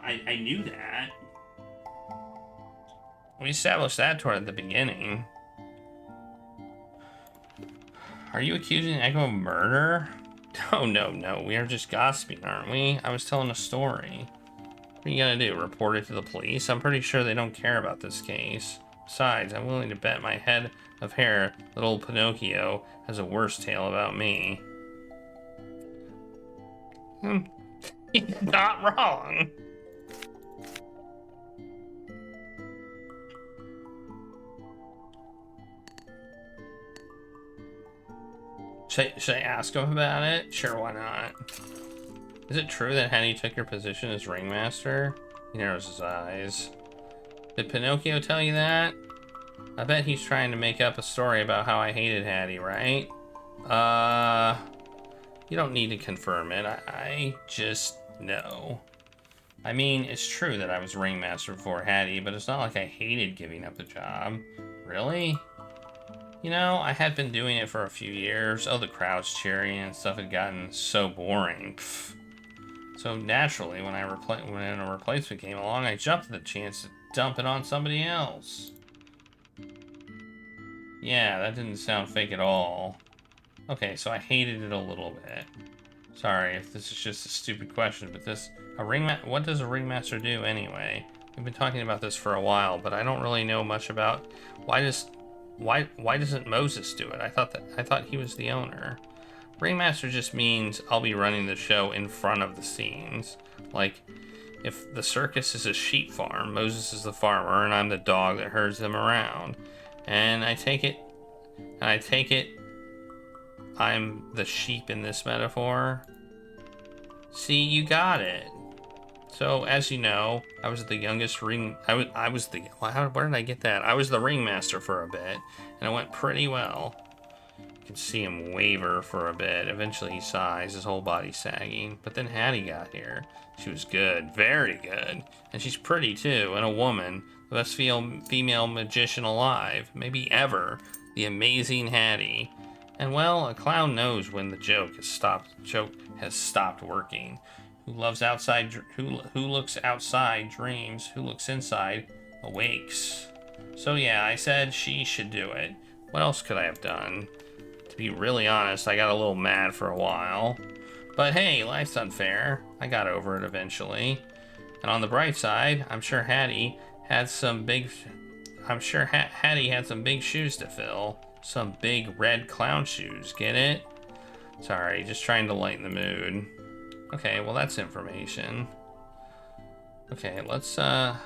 I knew that. We established that toward the beginning. Are you accusing Echo of murder? Oh, no. We are just gossiping, aren't we? I was telling a story. What are you gonna do? Report it to the police? I'm pretty sure they don't care about this case. Besides, I'm willing to bet my head of hair that old Pinocchio has a worse tale about me. He's not wrong. Should I ask him about it? Sure, why not? Is it true that Hattie took your position as ringmaster? He narrows his eyes. Did Pinocchio tell you that? I bet he's trying to make up a story about how I hated Hattie, right? You don't need to confirm it. I just know. I mean, it's true that I was ringmaster before Hattie, but it's not like I hated giving up the job. Really? You know, I had been doing it for a few years. Oh, the crowd's cheering and stuff had gotten so boring. Pfft. So naturally, when a replacement came along, I jumped at the chance to dump it on somebody else. Yeah, that didn't sound fake at all. Okay, so I hated it a little bit. Sorry if this is just a stupid question, but what does a ringmaster do anyway? We've been talking about this for a while, but I don't really know much about why doesn't Moses do it? I thought he was the owner. Ringmaster just means I'll be running the show in front of the scenes. Like, if the circus is a sheep farm, Moses is the farmer, and I'm the dog that herds them around. And I take it I'm the sheep in this metaphor. See, you got it. So, as you know, I was the youngest where did I get that? I was the ringmaster for a bit, and it went pretty well. You can see him waver for a bit. Eventually he sighs, his whole body sagging. But then Hattie got here. She was good, very good. And she's pretty too, and a woman. The best female magician alive, maybe ever. The amazing Hattie. And well, a clown knows when the joke has stopped working. Who looks outside dreams, who looks inside awakes. So yeah, I said she should do it. What else could I have done? To be really honest, I got a little mad for a while. But hey, life's unfair. I got over it eventually. And on the bright side, I'm sure Hattie had some big shoes to fill. Some big red clown shoes, get it? Sorry, just trying to lighten the mood. Okay, well that's information. Okay, let's how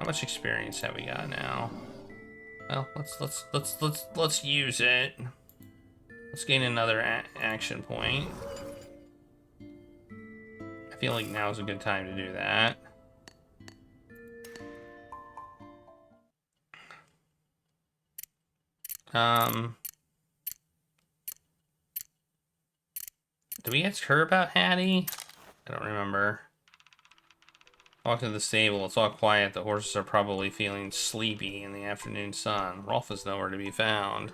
much experience have we got now? Well, let's use it. Let's gain another action point. I feel like now's a good time to do that. Did we ask her about Hattie? I don't remember. Walk to the stable. It's all quiet. The horses are probably feeling sleepy in the afternoon sun. Rolf is nowhere to be found.